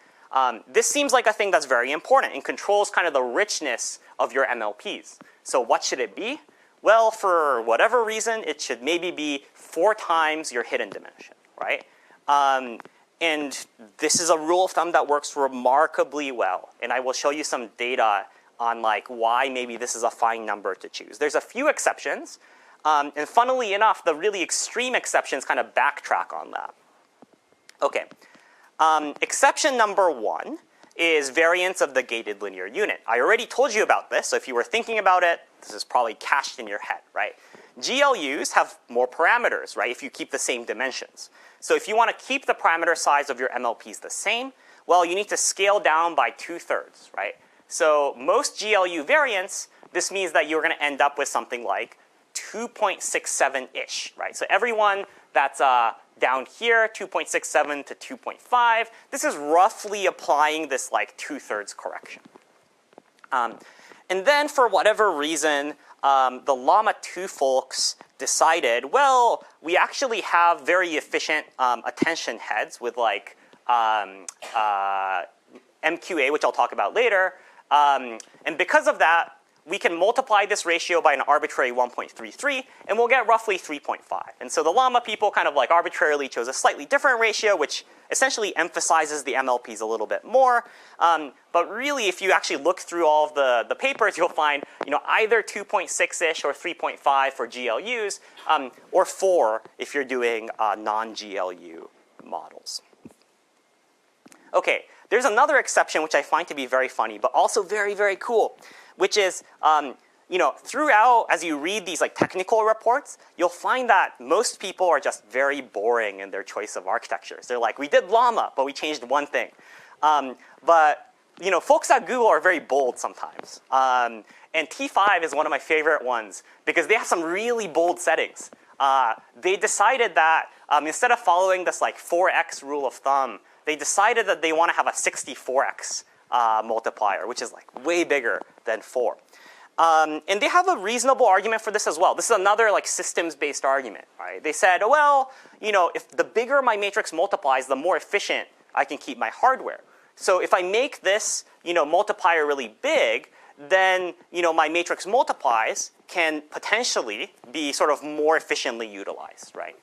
This seems like a thing that's very important and controls kind of the richness of your MLPs. So what should it be? Well, for whatever reason, it should maybe be 4 times your hidden dimension, right? And this is a rule of thumb that works remarkably well. And I will show you some data on like why maybe this is a fine number to choose. There's a few exceptions. And funnily enough, the really extreme exceptions kind of backtrack on that. Okay. Exception number 1 is variance of the gated linear unit. I already told you about this, so if you were thinking about it, this is probably cached in your head, right? GLUs have more parameters, right, if you keep the same dimensions. So if you want to keep the parameter size of your MLPs the same, well, you need to scale down by 2/3, right? So most GLU variance, this means that you're going to end up with something like 2.67-ish, right? So everyone that's down here, 2.67 to 2.5, this is roughly applying this like 2/3 correction. And then for whatever reason, the Llama 2 folks decided, well, we actually have very efficient attention heads with like MQA, which I'll talk about later. And because of that, we can multiply this ratio by an arbitrary 1.33, and we'll get roughly 3.5. And so the Llama people kind of like arbitrarily chose a slightly different ratio, which essentially emphasizes the MLPs a little bit more. But really, if you actually look through all of the papers, you'll find either 2.6-ish or 3.5 for GLUs, or 4 if you're doing non-GLU models. Okay, there's another exception which I find to be very funny, but also very, very cool, which is, throughout, as you read these like technical reports, you'll find that most people are just very boring in their choice of architectures. They're like, we did Llama, but we changed one thing. But folks at Google are very bold sometimes. And T5 is one of my favorite ones because they have some really bold settings. They decided that instead of following this like 4x rule of thumb, they decided that they want to have a 64x multiplier, which is like way bigger than 4. And they have a reasonable argument for this as well. This is another like systems-based argument, right? They said, well, if the bigger my matrix multiplies, the more efficient I can keep my hardware. So if I make this, multiplier really big, then, my matrix multiplies can potentially be sort of more efficiently utilized, right?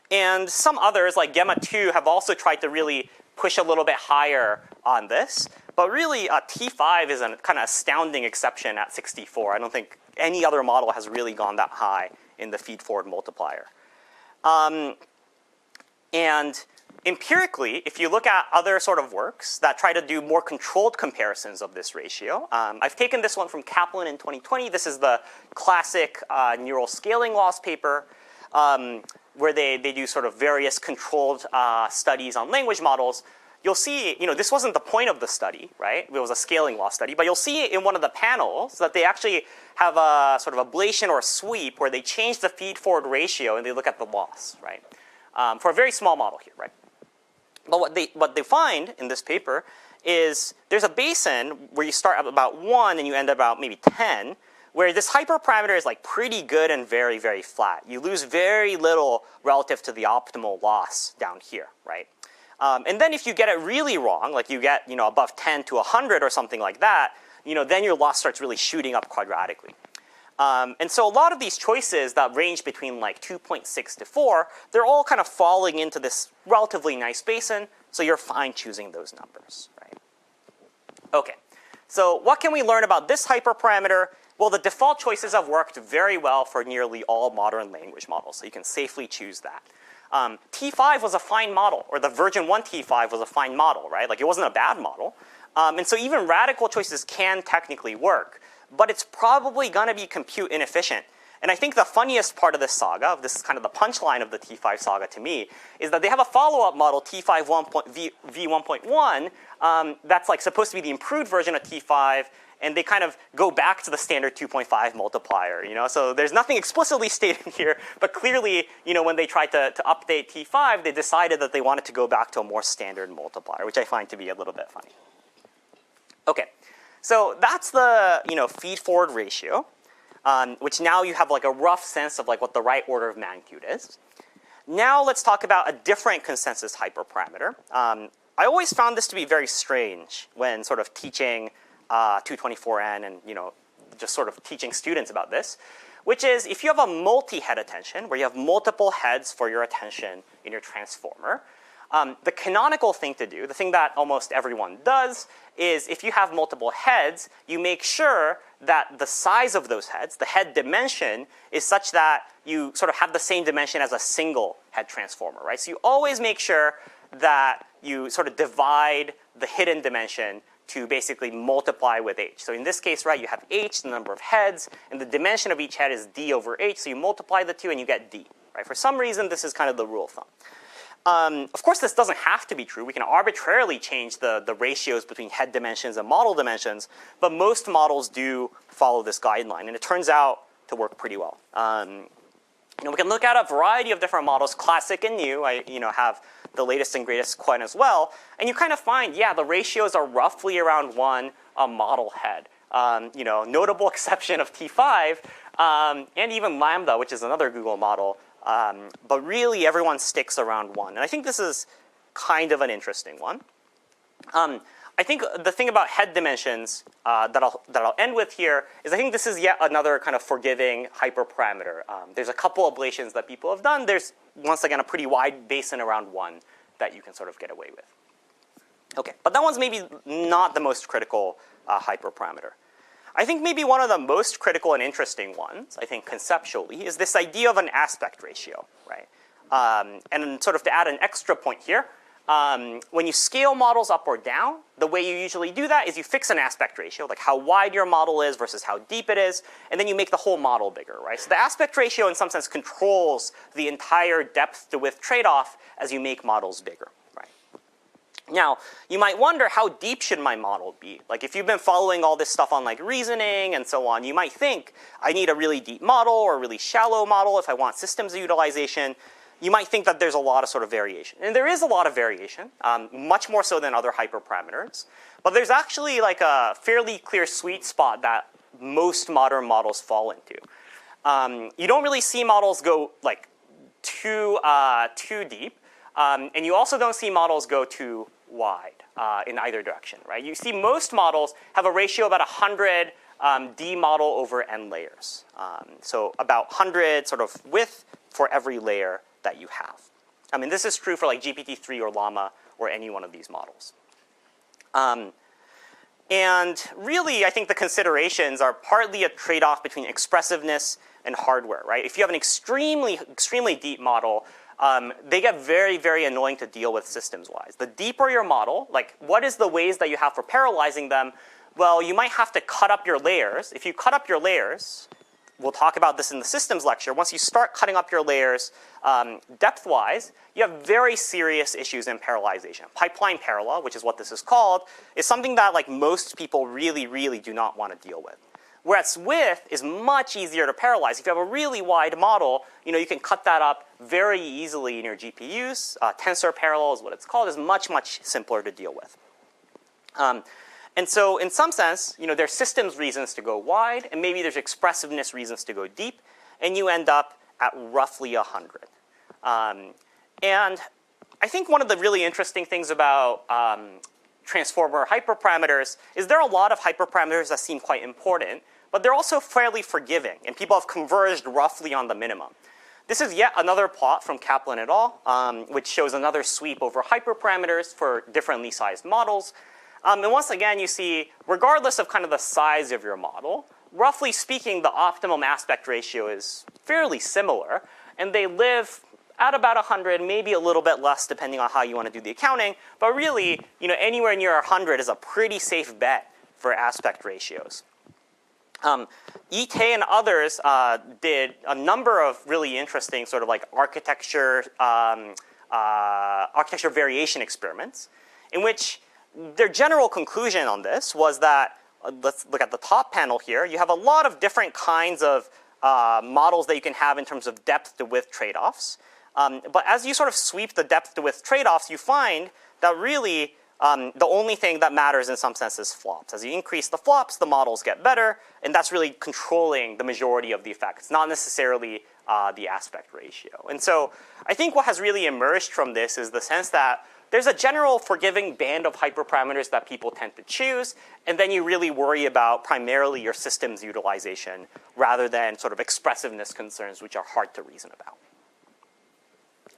And some others, like Gemma 2, have also tried to really push a little bit higher on this. But really, T5 is a kind of astounding exception at 64. I don't think any other model has really gone that high in the feed-forward multiplier. And empirically, if you look at other sort of works that try to do more controlled comparisons of this ratio, I've taken this one from Kaplan in 2020. This is the classic neural scaling loss paper, where they do sort of various controlled studies on language models. You'll see, this wasn't the point of the study, right? It was a scaling loss study. But you'll see in one of the panels that they actually have a sort of ablation or sweep where they change the feed-forward ratio and they look at the loss, right? For a very small model here, right? But what they find in this paper is there's a basin where you start at about 1 and you end at about maybe 10, where this hyperparameter is like pretty good and very, very flat. You lose very little relative to the optimal loss down here, right? And then if you get it really wrong, like you get above 10 to 100 or something like that, then your loss starts really shooting up quadratically. And so a lot of these choices that range between like 2.6 to 4, they're all kind of falling into this relatively nice basin, so you're fine choosing those numbers, right? Okay, so what can we learn about this hyperparameter? Well, the default choices have worked very well for nearly all modern language models, so you can safely choose that. T5 was a fine model, or the version 1 T5 was a fine model, right? Like it wasn't a bad model. And so even radical choices can technically work. but it's probably going to be compute inefficient. And I think the funniest part of this saga, this is kind of the punchline of the T5 saga to me, is that they have a follow-up model, T5 v1.1, that's like supposed to be the improved version of T5, and they kind of go back to the standard 2.5 multiplier, you know? So there's nothing explicitly stated here, but clearly, you know, when they tried to update T5, they decided that they wanted to go back to a more standard multiplier, which I find to be a little bit funny. Okay, so that's the, you know, feed-forward ratio. Which now you have like a rough sense of like what the right order of magnitude is. Now let's talk about a different consensus hyperparameter. I always found this to be very strange when sort of teaching 224N and, you know, just sort of teaching students about this, which is if you have a multi-head attention, where you have multiple heads for your attention in your transformer, the canonical thing to do, the thing that almost everyone does, is if you have multiple heads, you make sure that the size of those heads, the head dimension, is such that you sort of have the same dimension as a single head transformer, right? So you always make sure that you sort of divide the hidden dimension to basically multiply with h. So in this case, right, you have h, the number of heads, and the dimension of each head is d over h, so you multiply the two and you get d, right? For some reason, this is kind of the rule of thumb. Of course, this doesn't have to be true. We can arbitrarily change the ratios between head dimensions and model dimensions, but most models do follow this guideline, and it turns out to work pretty well. You know, we can look at a variety of different models, classic and new. I have the latest and greatest coin as well, and you kind of find, yeah, the ratios are roughly around 1 a model head. You know, notable exception of T5 and even Lambda, which is another Google model. But really, everyone sticks around 1. And I think this is kind of an interesting one. I think the thing about head dimensions that I'll end with here is I think this is yet another kind of forgiving hyperparameter. There's a couple ablations that people have done. There's, once again, a pretty wide basin around 1 that you can sort of get away with. Okay, but that one's maybe not the most critical hyperparameter. I think maybe one of the most critical and interesting ones, I think conceptually, is this idea of an aspect ratio, right? And sort of to add an extra point here, when you scale models up or down, the way you usually do that is you fix an aspect ratio, like how wide your model is versus how deep it is, and then you make the whole model bigger, right? So the aspect ratio in some sense controls the entire depth to width trade-off as you make models bigger. Now, you might wonder, how deep should my model be? Like, if you've been following all this stuff on like reasoning and so on, you might think, I need a really deep model or a really shallow model if I want systems utilization. You might think that there's a lot of sort of variation. And there is a lot of variation, much more so than other hyperparameters. But there's actually like a fairly clear sweet spot that most modern models fall into. You don't really see models go like too deep. And you also don't see models go too wide in either direction, right? You see most models have a ratio of about 100 D model over N layers. So about 100 sort of width for every layer that you have. I mean, this is true for like GPT-3 or Llama or any one of these models. And really, I think the considerations are partly a trade-off between expressiveness and hardware, right? If you have an extremely deep model, they get very, very annoying to deal with systems-wise. The deeper your model, like what is the ways that you have for parallelizing them? Well, you might have to cut up your layers. If you cut up your layers, we'll talk about this in the systems lecture. Once you start cutting up your layers depth-wise, you have very serious issues in parallelization. Pipeline parallel, which is what this is called, is something that like most people really, really do not want to deal with. Whereas width is much easier to parallelize. If you have a really wide model, you can cut that up very easily in your GPUs. Tensor parallel is what it's called. It's much, much simpler to deal with. And so in some sense, there's systems reasons to go wide, and maybe there's expressiveness reasons to go deep, and you end up at roughly 100. And I think one of the really interesting things about transformer hyperparameters is there are a lot of hyperparameters that seem quite important, but they're also fairly forgiving, and people have converged roughly on the minimum. This is yet another plot from Kaplan et al., which shows another sweep over hyperparameters for differently sized models. And once again, you see, regardless of kind of the size of your model, roughly speaking, the optimum aspect ratio is fairly similar, and they live at about 100, maybe a little bit less depending on how you want to do the accounting. But really, anywhere near 100 is a pretty safe bet for aspect ratios. Ite and others did a number of really interesting sort of like architecture variation experiments in which their general conclusion on this was that, let's look at the top panel here, you have a lot of different kinds of models that you can have in terms of depth to width trade-offs. But as you sort of sweep the depth to width trade-offs, you find that really the only thing that matters in some sense is flops. As you increase the flops, the models get better, and that's really controlling the majority of the effect. It's not necessarily the aspect ratio. And so I think what has really emerged from this is the sense that there's a general forgiving band of hyperparameters that people tend to choose, and then you really worry about primarily your system's utilization rather than sort of expressiveness concerns, which are hard to reason about.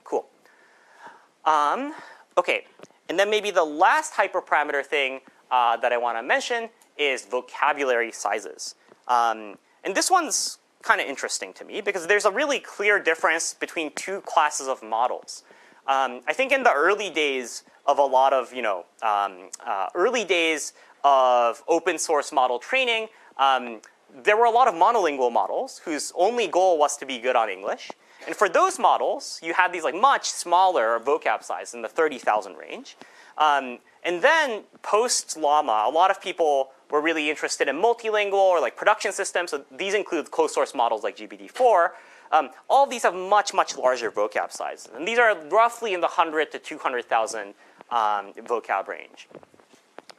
Cool. Okay, and then maybe the last hyperparameter thing that I want to mention is vocabulary sizes. And this one's kind of interesting to me because there's a really clear difference between two classes of models. I think in the early days of a lot of, early days of open source model training, there were a lot of monolingual models whose only goal was to be good on English. And for those models, you had these like much smaller vocab size in the 30,000 range. And then post-Llama, a lot of people were really interested in multilingual or like production systems. So these include closed source models like GPT-4. All of these have much, much larger vocab sizes. And these are roughly in the 100 to 200,000 vocab range.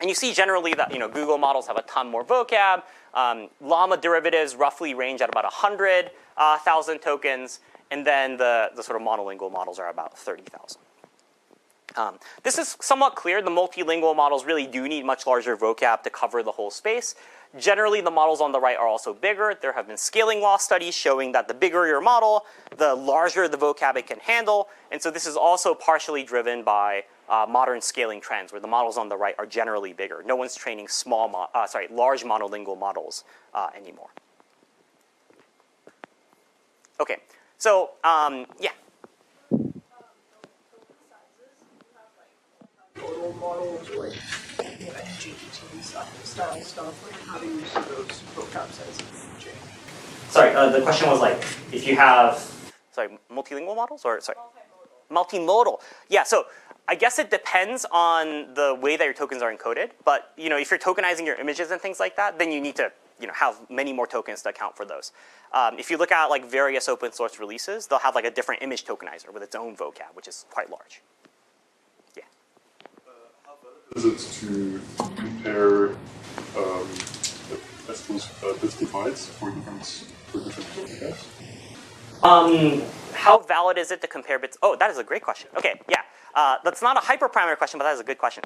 And you see generally that Google models have a ton more vocab. Llama derivatives roughly range at about 100,000 tokens. And then the sort of monolingual models are about 30,000. This is somewhat clear. The multilingual models really do need much larger vocab to cover the whole space. Generally, the models on the right are also bigger. There have been scaling law studies showing that the bigger your model, the larger the vocab it can handle. And so this is also partially driven by modern scaling trends, where the models on the right are generally bigger. No one's training large monolingual models anymore. Okay, so yeah. Total models like GPT style stuff, like how do you see those vocab sizes change? Sorry, the question was like, if you have, multilingual models or, multimodal. Yeah, so I guess it depends on the way that your tokens are encoded. But, if you're tokenizing your images and things like that, then you need to, have many more tokens to account for those. If you look at like various open source releases, they'll have like a different image tokenizer with its own vocab, which is quite large. Yeah. How valid is it to compare, I suppose, bits to bytes for different vocabs? How valid is it to compare bits? Oh, that is a great question. Okay, yeah. That's not a hyperparameter question, but that is a good question.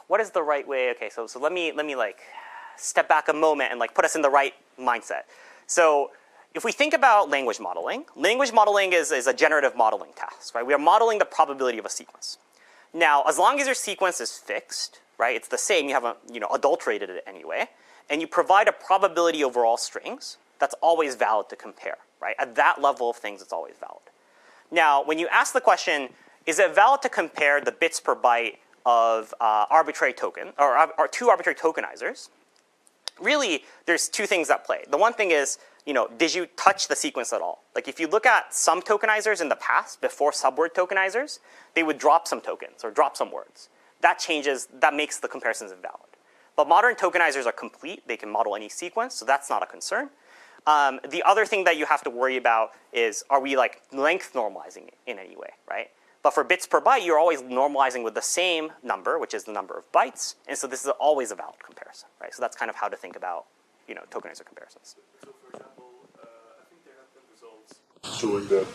What is the right way? Okay, so let me like step back a moment and like put us in the right mindset. So if we think about language modeling is a generative modeling task, right? We are modeling the probability of a sequence. Now, as long as your sequence is fixed, right, it's the same, you haven't adulterated it anyway, and you provide a probability over all strings, that's always valid to compare, right? At that level of things, it's always valid. Now, when you ask the question, is it valid to compare the bits per byte of arbitrary token, or two arbitrary tokenizers? Really, there's two things at play. The one thing is, did you touch the sequence at all? Like if you look at some tokenizers in the past, before subword tokenizers, they would drop some tokens or drop some words. That makes the comparisons invalid. But modern tokenizers are complete. They can model any sequence, so that's not a concern. The other thing that you have to worry about is, are we like length normalizing it in any way, right? But for bits per byte, you're always normalizing with the same number, which is the number of bytes. And so this is always a valid comparison, right? So that's kind of how to think about, tokenizer comparisons. So for example, I think there have been results showing that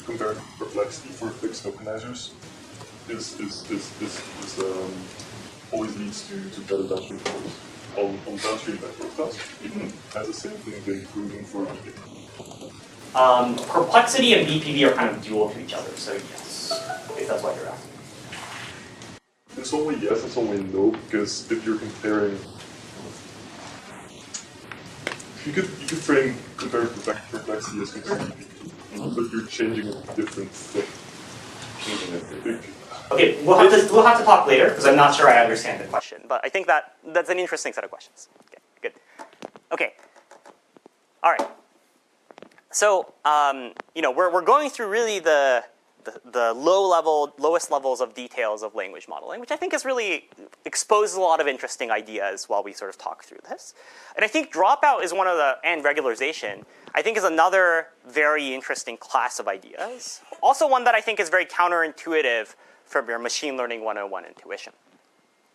comparing perplexity for fixed tokenizers always leads to better downstream performance on downstream network tasks. Even has the same thing been proven for BPV? Perplexity and BPV are kind of dual to each other, so yes, if that's what you're asking. It's only yes, it's only no, because if you're comparing, you could compare perplexity as compared to BPV, but you're changing a different thing. Okay, we'll have to talk later because I'm not sure I understand the question, but I think that's an interesting set of questions. Okay, good. Okay. All right. So we're going through really the lowest levels of details of language modeling, which I think has really exposed a lot of interesting ideas while we sort of talk through this. And I think dropout is one of and regularization, I think is another very interesting class of ideas. Also one that I think is very counterintuitive from your machine learning 101 intuition.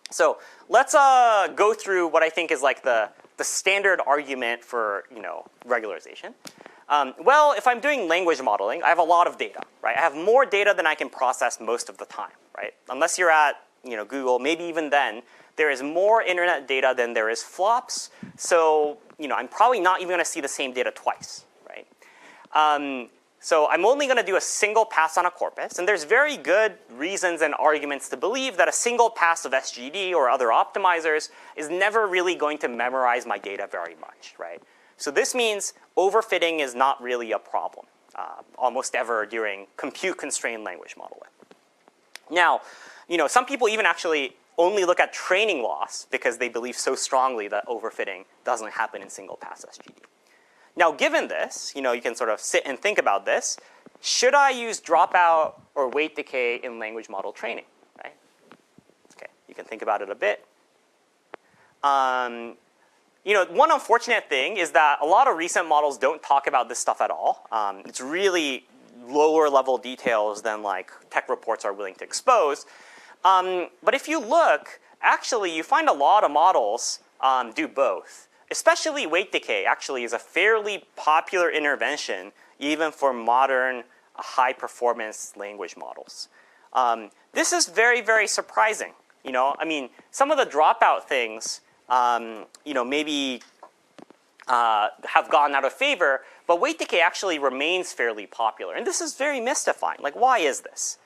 So let's go through what I think is like the standard argument for regularization. Well, if I'm doing language modeling, I have a lot of data, right? I have more data than I can process most of the time, right? Unless you're at Google, maybe even then, there is more internet data than there is flops. So I'm probably not even going to see the same data twice, right? So I'm only going to do a single pass on a corpus. And there's very good reasons and arguments to believe that a single pass of SGD or other optimizers is never really going to memorize my data very much, right? So this means overfitting is not really a problem almost ever during compute-constrained language modeling. Now, some people even actually only look at training loss because they believe so strongly that overfitting doesn't happen in single-pass SGD. Now, given this, you can sort of sit and think about this. Should I use dropout or weight decay in language model training, right? Okay, you can think about it a bit. One unfortunate thing is that a lot of recent models don't talk about this stuff at all. It's really lower level details than like tech reports are willing to expose. But if you look, actually, you find a lot of models do both. Especially weight decay actually is a fairly popular intervention even for modern high performance language models. This is very, very surprising. I mean, some of the dropout things maybe have gone out of favor, but weight decay actually remains fairly popular. And this is very mystifying. Like, why is this?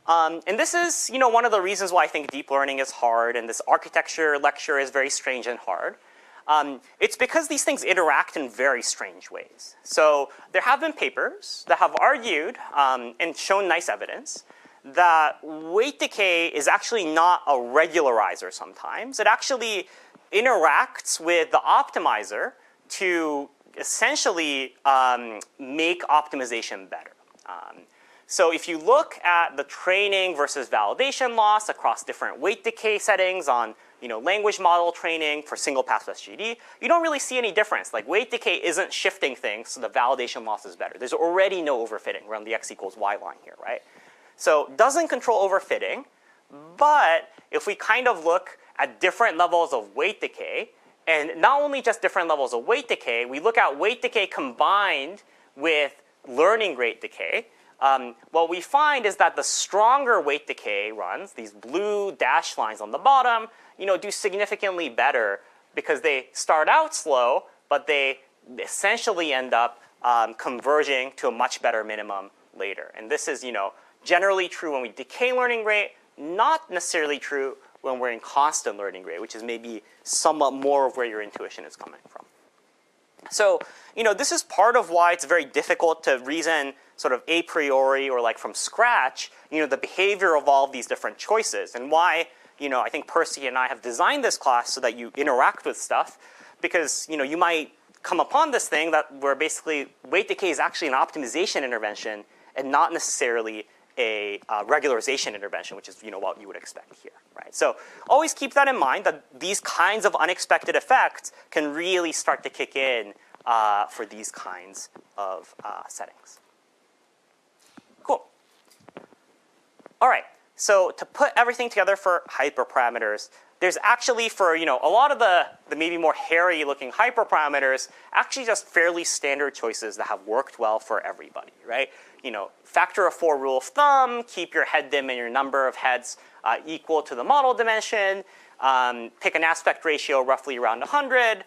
And this is, one of the reasons why I think deep learning is hard and this architecture lecture is very strange and hard. It's because these things interact in very strange ways. So there have been papers that have argued and shown nice evidence that weight decay is actually not a regularizer sometimes. It actually interacts with the optimizer to essentially make optimization better. So if you look at the training versus validation loss across different weight decay settings on language model training for single pass SGD, you don't really see any difference. Like weight decay isn't shifting things, so the validation loss is better. There's already no overfitting around the x equals y line here, right? So doesn't control overfitting, but if we kind of look at different levels of weight decay, and not only just different levels of weight decay, we look at weight decay combined with learning rate decay, what we find is that the stronger weight decay runs, these blue dashed lines on the bottom, do significantly better because they start out slow, but they essentially end up converging to a much better minimum later. And this is, generally true when we decay learning rate, not necessarily true when we're in constant learning rate, which is maybe somewhat more of where your intuition is coming from. So, this is part of why it's very difficult to reason sort of a priori or like from scratch, the behavior of all of these different choices, and why, I think Percy and I have designed this class so that you interact with stuff, because, you might come upon this thing where basically weight decay is actually an optimization intervention and not necessarily a regularization intervention, which is, what you would expect here, right? So always keep that in mind, that these kinds of unexpected effects can really start to kick in for these kinds of settings. Cool. All right. So to put everything together for hyperparameters, there's actually for a lot of the maybe more hairy looking hyperparameters, actually just fairly standard choices that have worked well for everybody, right? Factor of 4 rule of thumb, keep your head dim and your number of heads equal to the model dimension, pick an aspect ratio roughly around 100,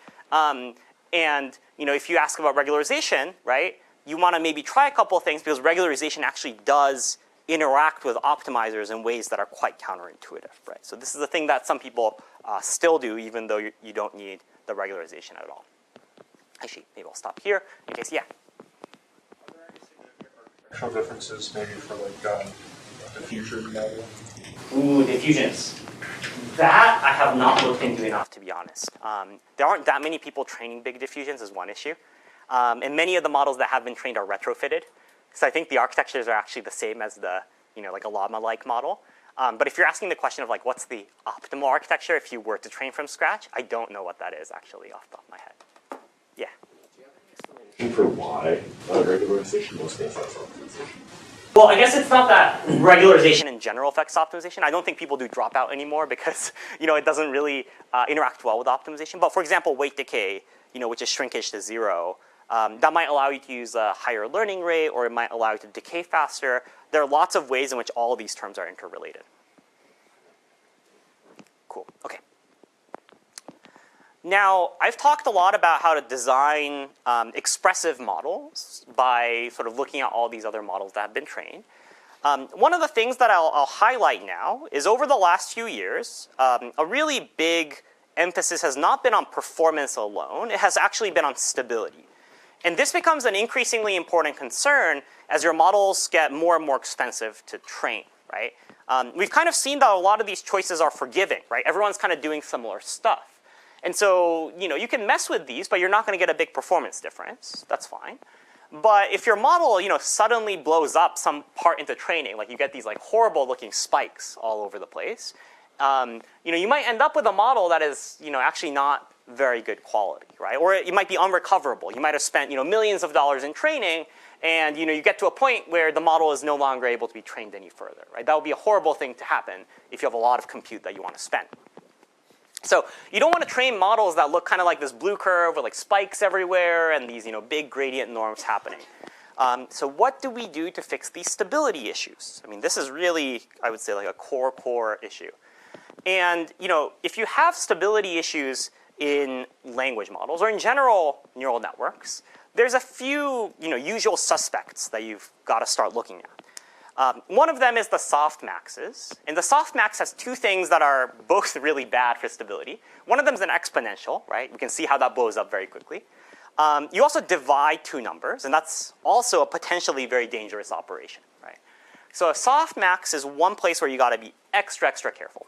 and if you ask about regularization, right, you want to maybe try a couple of things because regularization actually does interact with optimizers in ways that are quite counterintuitive, right? So this is the thing that some people still do, even though you don't need the regularization at all. Actually, maybe I'll stop here in case, yeah. Are there any significant architectural differences maybe for like diffusion modeling? Ooh, diffusions. That I have not looked into enough, to be honest. There aren't that many people training big diffusions is one issue. And many of the models that have been trained are retrofitted. So I think the architectures are actually the same as the, like a llama-like model. But if you're asking the question of like, what's the optimal architecture if you were to train from scratch, I don't know what that is actually off the top of my head. Yeah. For why regularization mostly affects optimization? Well, I guess it's not that regularization in general affects optimization. I don't think people do dropout anymore because it doesn't really interact well with optimization. But for example, weight decay, which is shrinkage to 0, that might allow you to use a higher learning rate, or it might allow you to decay faster. There are lots of ways in which all of these terms are interrelated. Cool. Okay. Now, I've talked a lot about how to design expressive models by sort of looking at all these other models that have been trained. One of the things that I'll highlight now is over the last few years, a really big emphasis has not been on performance alone. It has actually been on stability. And this becomes an increasingly important concern as your models get more and more expensive to train, right? We've kind of seen that a lot of these choices are forgiving, right? Everyone's kind of doing similar stuff. And so, you can mess with these, but you're not going to get a big performance difference. That's fine. But if your model, suddenly blows up some part into training, like you get these like horrible looking spikes all over the place, you might end up with a model that is, actually not very good quality, right? Or it might be unrecoverable. You might have spent, millions of dollars in training, and you get to a point where the model is no longer able to be trained any further, right? That would be a horrible thing to happen if you have a lot of compute that you want to spend. So you don't want to train models that look kind of like this blue curve with like spikes everywhere and these big gradient norms happening. So what do we do to fix these stability issues? I mean, this is really, I would say, like a core issue. And if you have stability issues in language models or in general neural networks, there's a few usual suspects that you've got to start looking at. One of them is the softmaxes. And the softmax has two things that are both really bad for stability. One of them is an exponential, right? We can see how that blows up very quickly. You also divide two numbers, and that's also a potentially very dangerous operation, right? So a softmax is one place where you got to be extra careful.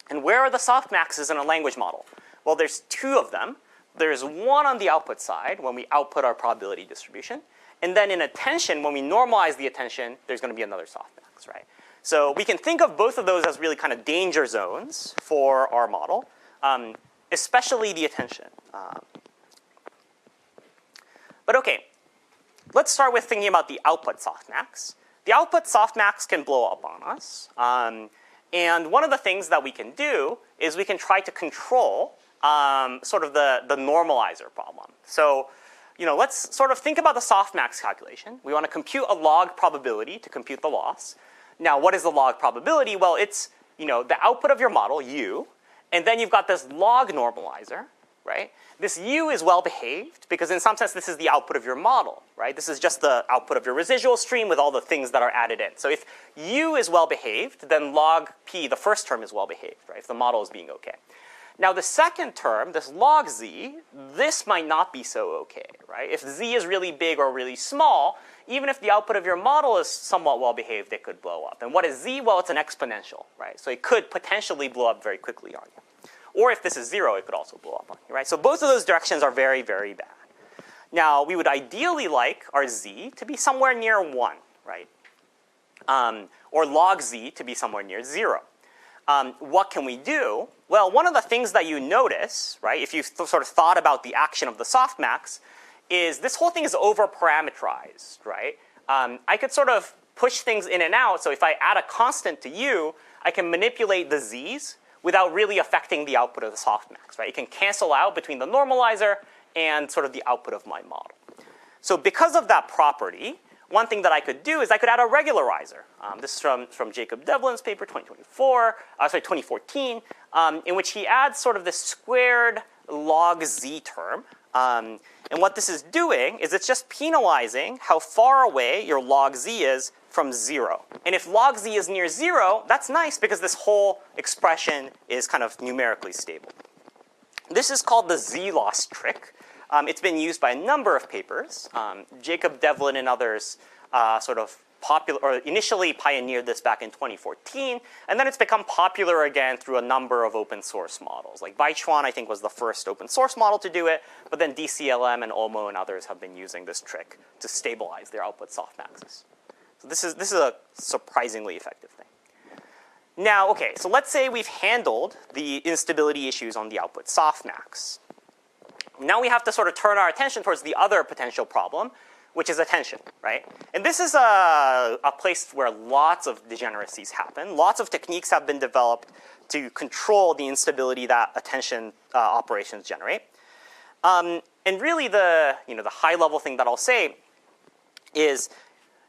And where are the softmaxes in a language model? Well, there's two of them. There's one on the output side when we output our probability distribution. And then in attention, when we normalize the attention, there's going to be another softmax, right? So we can think of both of those as really kind of danger zones for our model, especially the attention. But okay, let's start with thinking about the output softmax. The output softmax can blow up on us. And one of the things that we can do is we can try to control sort of the normalizer problem. So let's sort of think about the softmax calculation. We want to compute a log probability to compute the loss. Now, what is the log probability? Well, it's the output of your model, u, and then you've got this log normalizer, right? This u is well behaved because in some sense this is the output of your model, right? This is just the output of your residual stream with all the things that are added in. So if u is well behaved, then log p, the first term, is well behaved, right? If the model is being okay. Now the second term, this log z, this might not be so okay, right? If z is really big or really small, even if the output of your model is somewhat well behaved, it could blow up. And what is z? Well, it's an exponential, right? So it could potentially blow up very quickly on you. Or if this is 0, it could also blow up on you, right? So both of those directions are very bad. Now we would ideally like our z to be somewhere near 1, right? Or log z to be somewhere near 0. What can we do? Well, one of the things that you notice, right, if you sort of thought about the action of the softmax, is this whole thing is over-parameterized, right? I could sort of push things in and out. So if I add a constant to u, I can manipulate the z's without really affecting the output of the softmax, right? It can cancel out between the normalizer and sort of the output of my model. So because of that property, one thing that I could do is I could add a regularizer. This is from Jacob Devlin's paper, 2014, in which he adds sort of this squared log z term. And what this is doing is it's just penalizing how far away your log z is from 0. And if log z is near 0, that's nice because this whole expression is kind of numerically stable. This is called the z-loss trick. It's been used by a number of papers. Jacob Devlin and others sort of popular, or initially pioneered this back in 2014, and then it's become popular again through a number of open source models. Like Baichuan, I think, was the first open source model to do it, but then DCLM and OMO and others have been using this trick to stabilize their output softmaxes. So this is a surprisingly effective thing. Now, okay, so let's say we've handled the instability issues on the output softmax. Now we have to sort of turn our attention towards the other potential problem, which is attention, right? And this is a place where lots of degeneracies happen. Lots of techniques have been developed to control the instability that attention operations generate. And really the high-level thing that I'll say is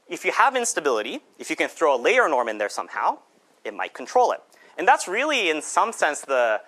if you have instability, if you can throw a layer norm in there somehow, it might control it. And that's really, in some sense, the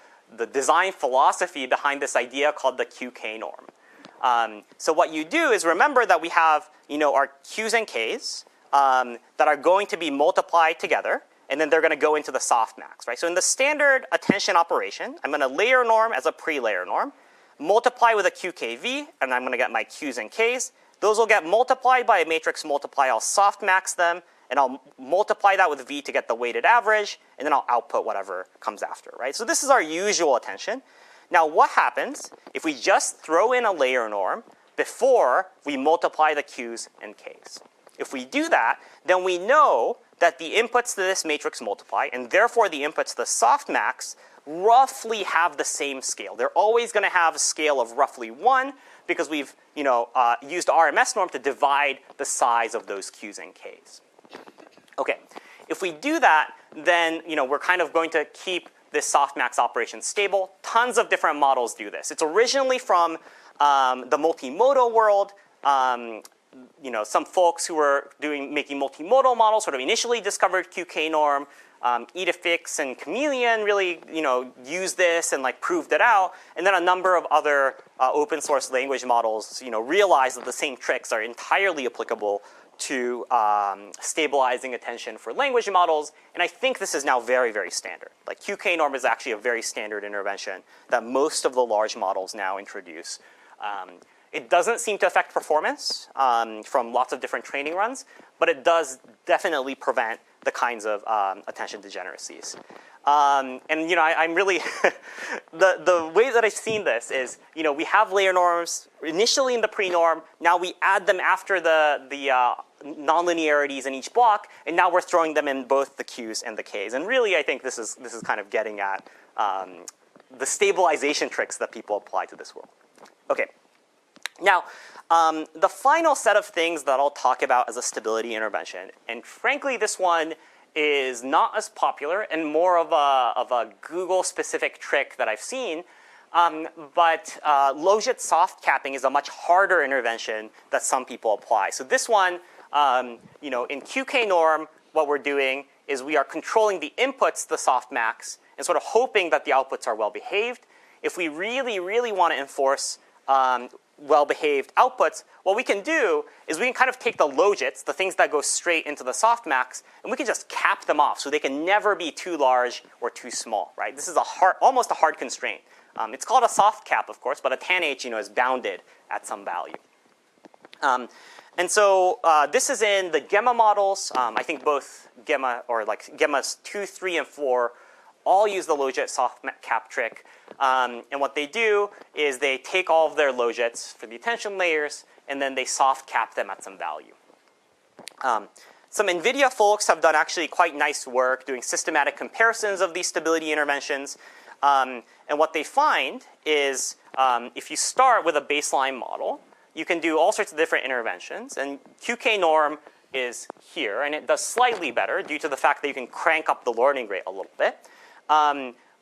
design philosophy behind this idea called the QK norm. So what you do is remember that we have our Q's and K's that are going to be multiplied together, and then they're going to go into the softmax, right? So in the standard attention operation, I'm going to layer norm as a pre-layer norm, multiply with a QKV, and I'm going to get my Q's and K's. Those will get multiplied by a matrix multiply. I'll softmax them, and I'll multiply that with V to get the weighted average, and then I'll output whatever comes after, right? So this is our usual attention. Now what happens if we just throw in a layer norm before we multiply the Q's and K's? If we do that, then we know that the inputs to this matrix multiply, and therefore the inputs to the softmax roughly have the same scale. They're always going to have a scale of roughly 1 because we've used RMS norm to divide the size of those Q's and K's. Okay, if we do that, then we're kind of going to keep this softmax operation stable. Tons of different models do this. It's originally from the multimodal world. Some folks who were making multimodal models sort of initially discovered QK norm. Edifix and Chameleon really used this and proved it out. And then a number of other open source language models realized that the same tricks are entirely applicable to stabilizing attention for language models, and I think this is now very, very standard. Like QK norm is actually a very standard intervention that most of the large models now introduce. It doesn't seem to affect performance from lots of different training runs, but it does definitely prevent the kinds of attention degeneracies. I'm really, the way that I've seen this is, we have layer norms initially in the pre-norm, now we add them after the nonlinearities in each block, and now we're throwing them in both the Q's and the K's. And really, I think this is kind of getting at the stabilization tricks that people apply to this world. Okay. Now, the final set of things that I'll talk about as a stability intervention, and frankly, this one is not as popular and more of a Google-specific trick that I've seen. But logit soft capping is a much harder intervention that some people apply. So this one, in QK norm, what we're doing is we are controlling the inputs to the softmax and sort of hoping that the outputs are well behaved. If we really, really want to enforce well-behaved outputs, what we can do is we can kind of take the logits, the things that go straight into the softmax, and we can just cap them off so they can never be too large or too small, right? This is almost a hard constraint. It's called a soft cap, of course, but a tan H, is bounded at some value. And so this is in the Gemma models. I think both Gemma, or Gemmas 2, 3, and 4 all use the logit soft cap trick. And what they do is they take all of their logits for the attention layers, and then they soft cap them at some value. Some NVIDIA folks have done actually quite nice work doing systematic comparisons of these stability interventions. And what they find is if you start with a baseline model, you can do all sorts of different interventions. And QK norm is here, and it does slightly better due to the fact that you can crank up the learning rate a little bit.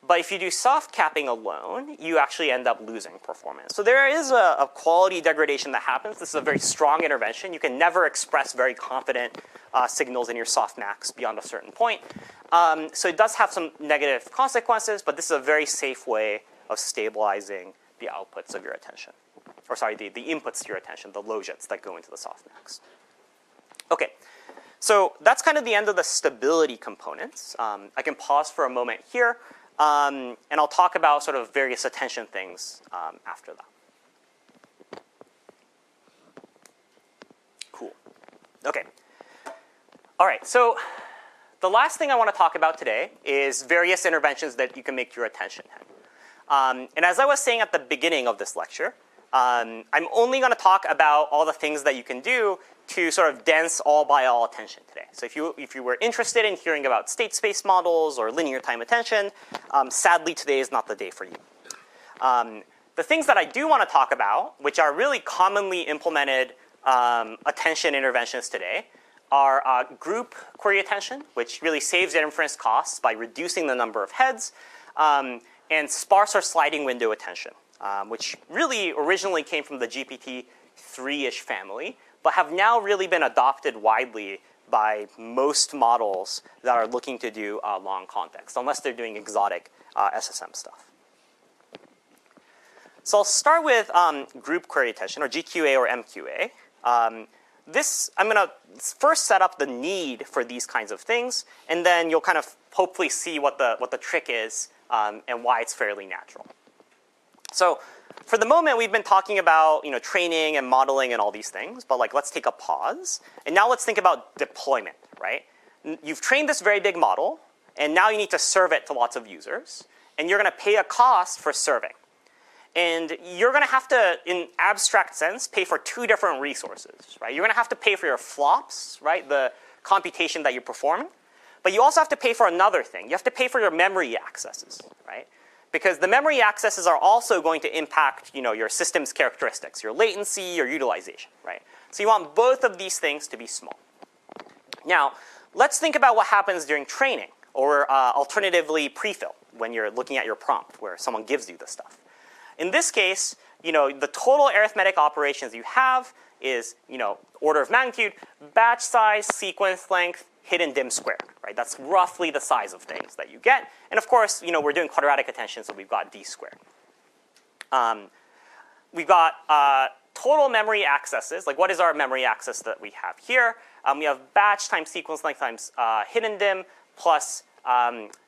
But if you do soft capping alone, you actually end up losing performance. So there is a quality degradation that happens. This is a very strong intervention. You can never express very confident signals in your softmax beyond a certain point. So it does have some negative consequences, but this is a very safe way of stabilizing the outputs of your attention. Or sorry, the inputs to your attention, the logits that go into the softmax. Okay. So that's kind of the end of the stability components. I can pause for a moment here, and I'll talk about sort of various attention things after that. Cool. Okay. All right, so the last thing I want to talk about today is various interventions that you can make to your attention head. And as I was saying at the beginning of this lecture, I'm only going to talk about all the things that you can do to sort of dense all by all attention today. So if you were interested in hearing about state space models or linear time attention, sadly today is not the day for you. The things that I do want to talk about, which are really commonly implemented attention interventions today, are group query attention, which really saves inference costs by reducing the number of heads, and sparse or sliding window attention, which really originally came from the GPT-3-ish family, but have now really been adopted widely by most models that are looking to do long context, unless they're doing exotic SSM stuff. So I'll start with group query attention, or GQA or MQA. I'm going to first set up the need for these kinds of things, and then you'll kind of hopefully see what the trick is and why it's fairly natural. So for the moment, we've been talking about training and modeling and all these things, but let's take a pause. And now let's think about deployment, right? You've trained this very big model, and now you need to serve it to lots of users, and you're going to pay a cost for serving. And you're going to have to, in abstract sense, pay for two different resources, right? You're going to have to pay for your flops, right, the computation that you're performing. But you also have to pay for another thing. You have to pay for your memory accesses, right? Because the memory accesses are also going to impact your system's characteristics, your latency, your utilization, right? So you want both of these things to be small. Now, let's think about what happens during training, or alternatively prefill, when you're looking at your prompt, where someone gives you the stuff. In this case, the total arithmetic operations you have is, order of magnitude, batch size, sequence length, hidden dim squared, right? That's roughly the size of things that you get. And of course, we're doing quadratic attention, so we've got d squared. We've got total memory accesses. What is our memory access that we have here? We have batch times sequence length times hidden dim plus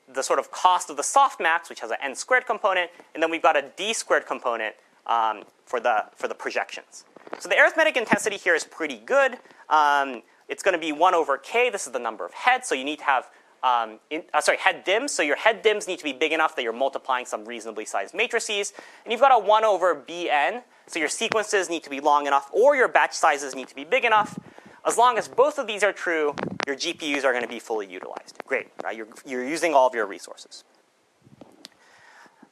the sort of cost of the softmax, which has an n squared component, and then we've got a d squared component for the projections. So the arithmetic intensity here is pretty good. It's going to be 1 over k. This is the number of heads, so you need to have head dims. So your head dims need to be big enough that you're multiplying some reasonably sized matrices, and you've got a 1 over bn. So your sequences need to be long enough, or your batch sizes need to be big enough. As long as both of these are true, your GPUs are going to be fully utilized. Great, right? You're using all of your resources.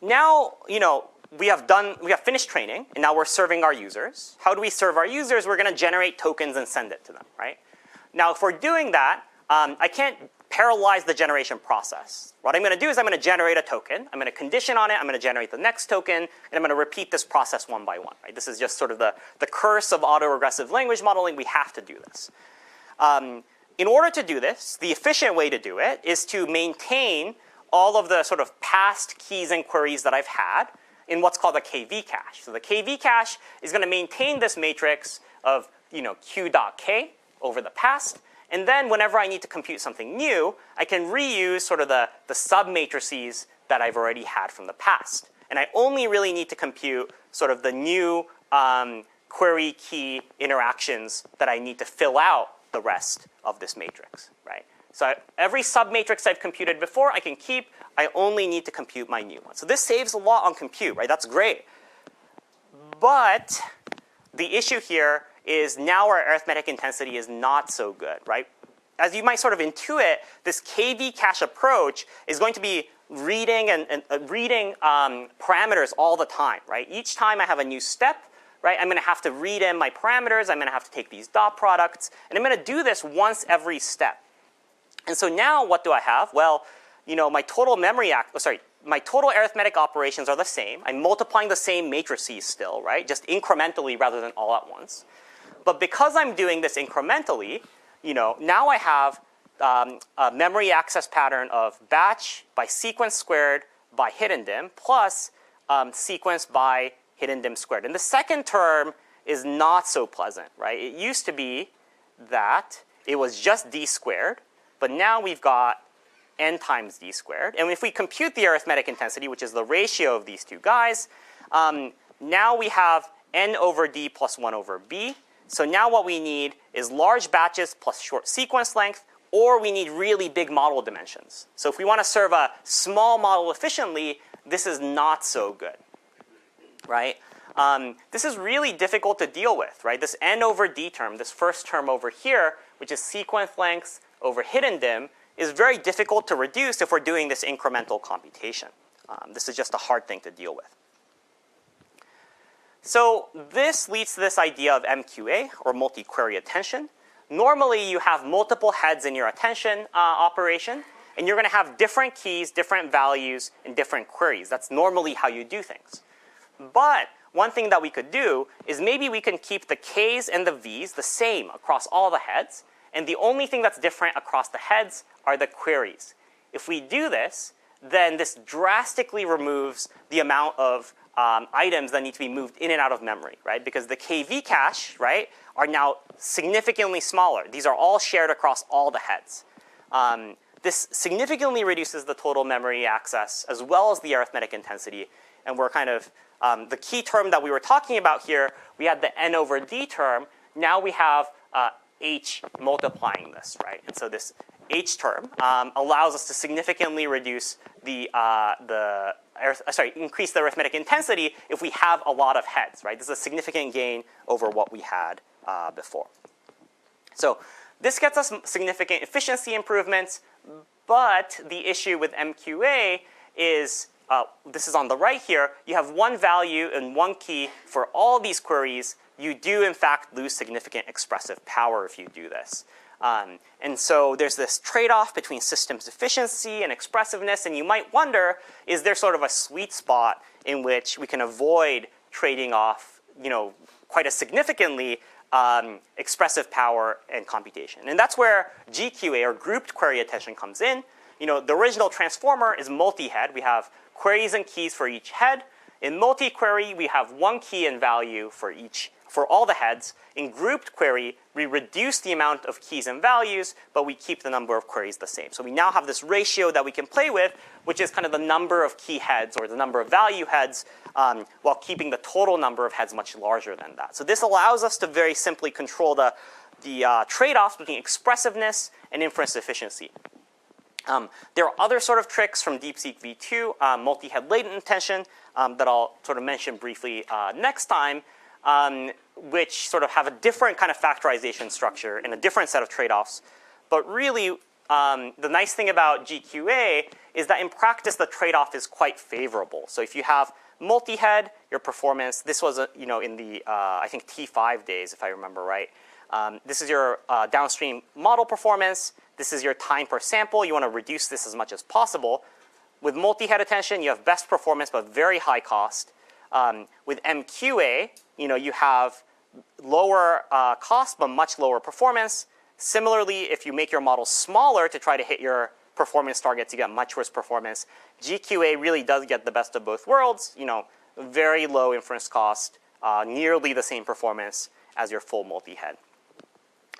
Now, we have finished training, and now we're serving our users. How do we serve our users? We're going to generate tokens and send it to them, right? Now, if we're doing that, I can't parallelize the generation process. What I'm going to do is I'm going to generate a token. I'm going to condition on it. I'm going to generate the next token, and I'm going to repeat this process one by one. Right? This is just sort of the curse of autoregressive language modeling. We have to do this. In order to do this, the efficient way to do it is to maintain all of the sort of past keys and queries that I've had in what's called a KV cache. So the KV cache is going to maintain this matrix of q.k over the past. And then whenever I need to compute something new, I can reuse sort of the sub-matrices that I've already had from the past. And I only really need to compute sort of the new query key interactions that I need to fill out the rest of this matrix, right? So every sub-matrix I've computed before, I can keep. I only need to compute my new one. So this saves a lot on compute, right? That's great. But the issue here is now our arithmetic intensity is not so good, right? As you might sort of intuit, this KV cache approach is going to be reading reading parameters all the time, right? Each time I have a new step, right, I'm going to have to read in my parameters. I'm going to have to take these dot products, and I'm going to do this once every step. And so now what do I have? Well, my total my total arithmetic operations are the same. I'm multiplying the same matrices still, right? Just incrementally rather than all at once. But because I'm doing this incrementally, now I have a memory access pattern of batch by sequence squared by hidden dim plus sequence by hidden dim squared. And the second term is not so pleasant, right? It used to be that it was just d squared, but now we've got n times d squared. And if we compute the arithmetic intensity, which is the ratio of these two guys, now we have n over d plus 1 over b. So now what we need is large batches plus short sequence length or we need really big model dimensions. So if we want to serve a small model efficiently, this is not so good, right? This is really difficult to deal with, right? This n over d term, this first term over here, which is sequence length over hidden dim, is very difficult to reduce if we're doing this incremental computation. This is just a hard thing to deal with. So this leads to this idea of MQA, or multi-query attention. Normally, you have multiple heads in your attention operation, and you're going to have different keys, different values, and different queries. That's normally how you do things. But one thing that we could do is maybe we can keep the Ks and the Vs the same across all the heads, and the only thing that's different across the heads are the queries. If we do this, then this drastically removes the amount of items that need to be moved in and out of memory, right? Because the KV cache, right, are now significantly smaller. These are all shared across all the heads. This significantly reduces the total memory access as well as the arithmetic intensity. And we're kind of, the key term that we were talking about here, we had the n over d term. Now we have h multiplying this, right? And so this h term allows us to significantly reduce increase the arithmetic intensity if we have a lot of heads, right? This is a significant gain over what we had before. So this gets us significant efficiency improvements, but the issue with MQA is, this is on the right here, you have one value and one key for all these queries. You do, in fact, lose significant expressive power if you do this. And so there's this trade-off between systems efficiency and expressiveness, and you might wonder, is there sort of a sweet spot in which we can avoid trading off, quite as significantly expressive power and computation? And that's where GQA, or grouped query attention, comes in. The original transformer is multi-head. We have queries and keys for each head. In multi-query, we have one key and value for all the heads. In grouped query, we reduce the amount of keys and values, but we keep the number of queries the same. So we now have this ratio that we can play with, which is kind of the number of key heads or the number of value heads, while keeping the total number of heads much larger than that. So this allows us to very simply control the trade-offs between expressiveness and inference efficiency. There are other sort of tricks from DeepSeek v2, multi-head latent attention, that I'll sort of mention briefly next time, which sort of have a different kind of factorization structure and a different set of trade-offs. But really, the nice thing about GQA is that in practice, the trade-off is quite favorable. So if you have multi-head, your performance, this was, in the, I think, T5 days, if I remember right. This is your downstream model performance. This is your time per sample. You want to reduce this as much as possible. With multi-head attention, you have best performance but very high cost. With MQA, you have lower cost but much lower performance. Similarly, if you make your model smaller to try to hit your performance targets, you get much worse performance. GQA really does get the best of both worlds. Very low inference cost, nearly the same performance as your full multi-head.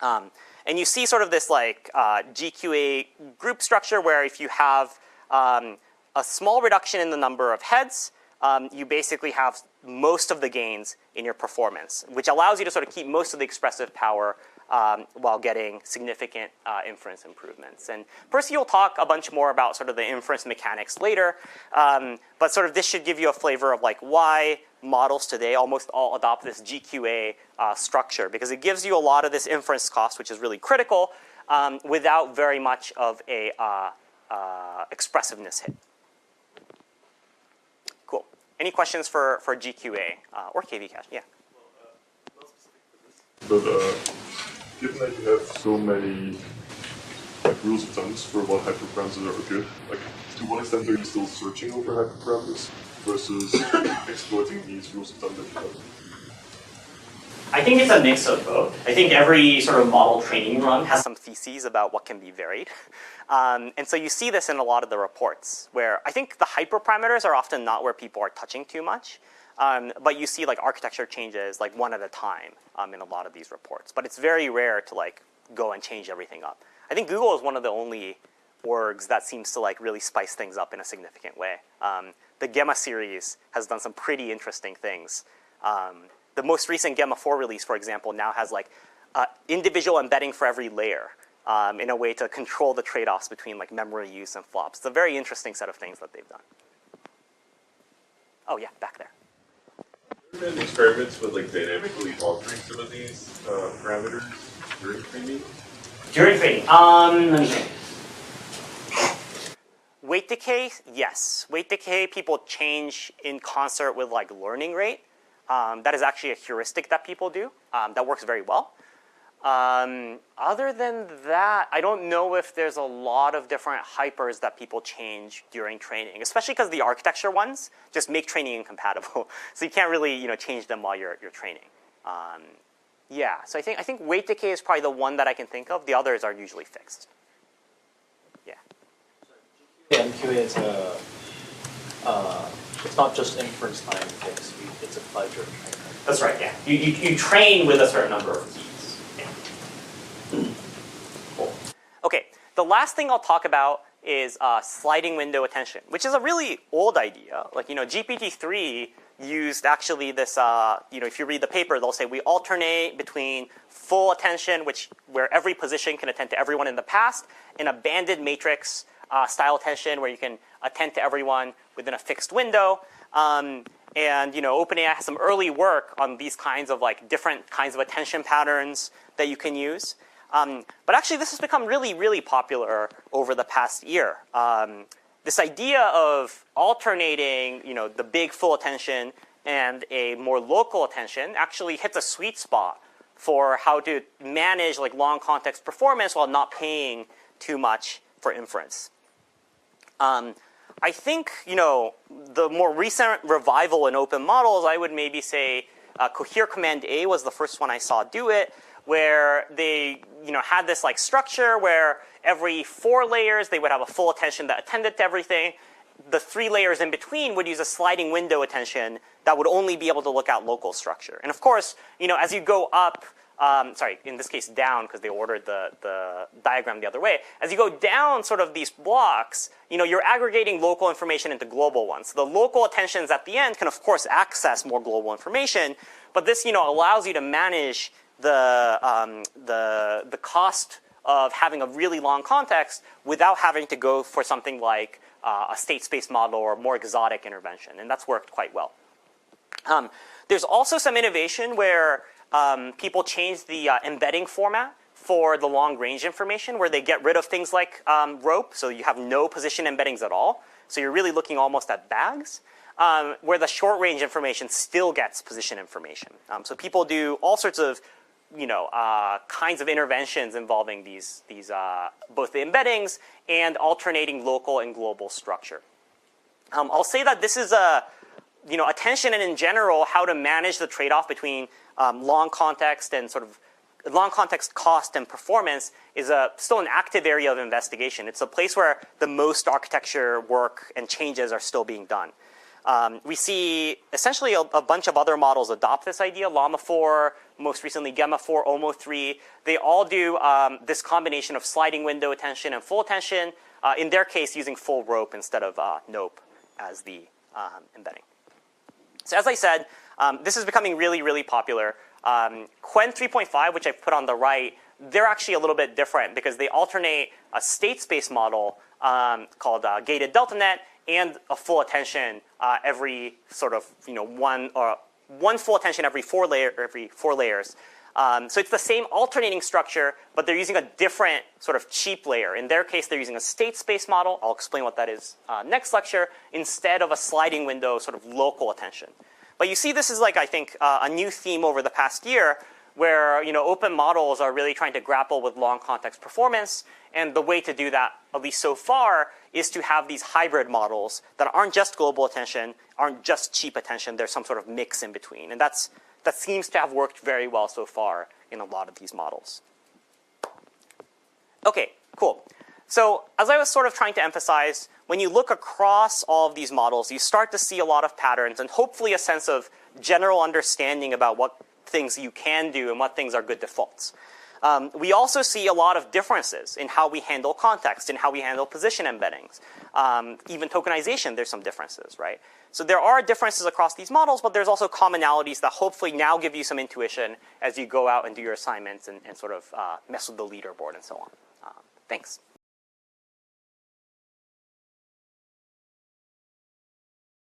And you see sort of this GQA group structure where if you have a small reduction in the number of heads, you basically have most of the gains in your performance, which allows you to sort of keep most of the expressive power while getting significant inference improvements. And Percy will talk a bunch more about sort of the inference mechanics later, but sort of this should give you a flavor of why models today almost all adopt this GQA structure, because it gives you a lot of this inference cost, which is really critical, without very much of a expressiveness hit. Cool. Any questions for GQA or KV cache? Yeah. But given that you have so many rules of thumbs for what hyperparameters are good, to what extent are you still searching over hyperparameters versus exploiting these rules of thumb that you have? I think it's a mix of both. I think every sort of model training run has some theses about what can be varied. And so you see this in a lot of the reports, where I think the hyperparameters are often not where people are touching too much. But you see architecture changes one at a time in a lot of these reports. But it's very rare to go and change everything up. I think Google is one of the only orgs that seems to really spice things up in a significant way. The Gemma series has done some pretty interesting things. The most recent Gemma 4 release, for example, now has individual embedding for every layer. in a way to control the trade-offs between like memory use and flops. It's a very interesting set of things that they've done. Oh yeah, back there. There have been experiments with like dynamically altering some of these parameters during training. During training, let me think. Weight decay, yes. Weight decay, people change in concert with like learning rate. That is actually a heuristic that people do. That works very well. Other than that, I don't know if there's a lot of different hypers that people change during training, especially because the architecture ones just make training incompatible. So you can't really change them while you're training. Yeah, so I think weight decay is probably the one that I can think of. The others are usually fixed. Yeah. MQA is it's not just inference time fixed, it's applied during training. That's right, yeah. You train with a certain number of keys. Yeah. Cool. Okay, the last thing I'll talk about is sliding window attention, which is a really old idea. Like, GPT-3 used actually this, if you read the paper, they'll say we alternate between full attention, where every position can attend to everyone in the past, and a banded matrix style attention, where you can attend to everyone within a fixed window. And OpenAI has some early work on these kinds of like different kinds of attention patterns that you can use. But actually, this has become really, really popular over the past year. This idea of alternating, the big full attention and a more local attention actually hits a sweet spot for how to manage like long context performance while not paying too much for inference. I think, the more recent revival in open models, I would maybe say Cohere Command A was the first one I saw do it, where they, had this like structure where every 4 layers they would have a full attention that attended to everything. The 3 layers in between would use a sliding window attention that would only be able to look at local structure. And of course, as you go up, in this case down, because they ordered the diagram the other way. As you go down sort of these blocks, you're aggregating local information into global ones. So the local attentions at the end can, of course, access more global information, but this, allows you to manage the cost of having a really long context without having to go for something like a state space model or more exotic intervention, and that's worked quite well. There's also some innovation where people change the embedding format for the long range information, where they get rid of things like rope, so you have no position embeddings at all. So you're really looking almost at bags, where the short range information still gets position information. So people do all sorts of kinds of interventions involving these both the embeddings and alternating local and global structure. I'll say that this is attention and in general how to manage the trade-off between long context and sort of long context cost and performance is still an active area of investigation. It's a place where the most architecture work and changes are still being done. We see essentially a bunch of other models adopt this idea. Llama 4, most recently Gemma 4, Omo 3. They all do this combination of sliding window attention and full attention, in their case using full rope instead of nope as the embedding. So as I said, this is becoming really, really popular. Qwen 3.5, which I've put on the right, they're actually a little bit different because they alternate a state space model called gated delta net and a full attention every sort of one full attention every 4 layers. So it's the same alternating structure, but they're using a different sort of cheap layer. In their case, they're using a state space model. I'll explain what that is next lecture, instead of a sliding window sort of local attention. But you see, this is like, I think, a new theme over the past year where open models are really trying to grapple with long context performance. And the way to do that, at least so far, is to have these hybrid models that aren't just global attention, aren't just cheap attention. There's some sort of mix in between. And that seems to have worked very well so far in a lot of these models. OK, cool. So as I was sort of trying to emphasize, when you look across all of these models, you start to see a lot of patterns and hopefully a sense of general understanding about what things you can do and what things are good defaults. We also see a lot of differences in how we handle context, in how we handle position embeddings. Even tokenization, there's some differences, right? So there are differences across these models, but there's also commonalities that hopefully now give you some intuition as you go out and do your assignments and sort of mess with the leaderboard and so on. Thanks.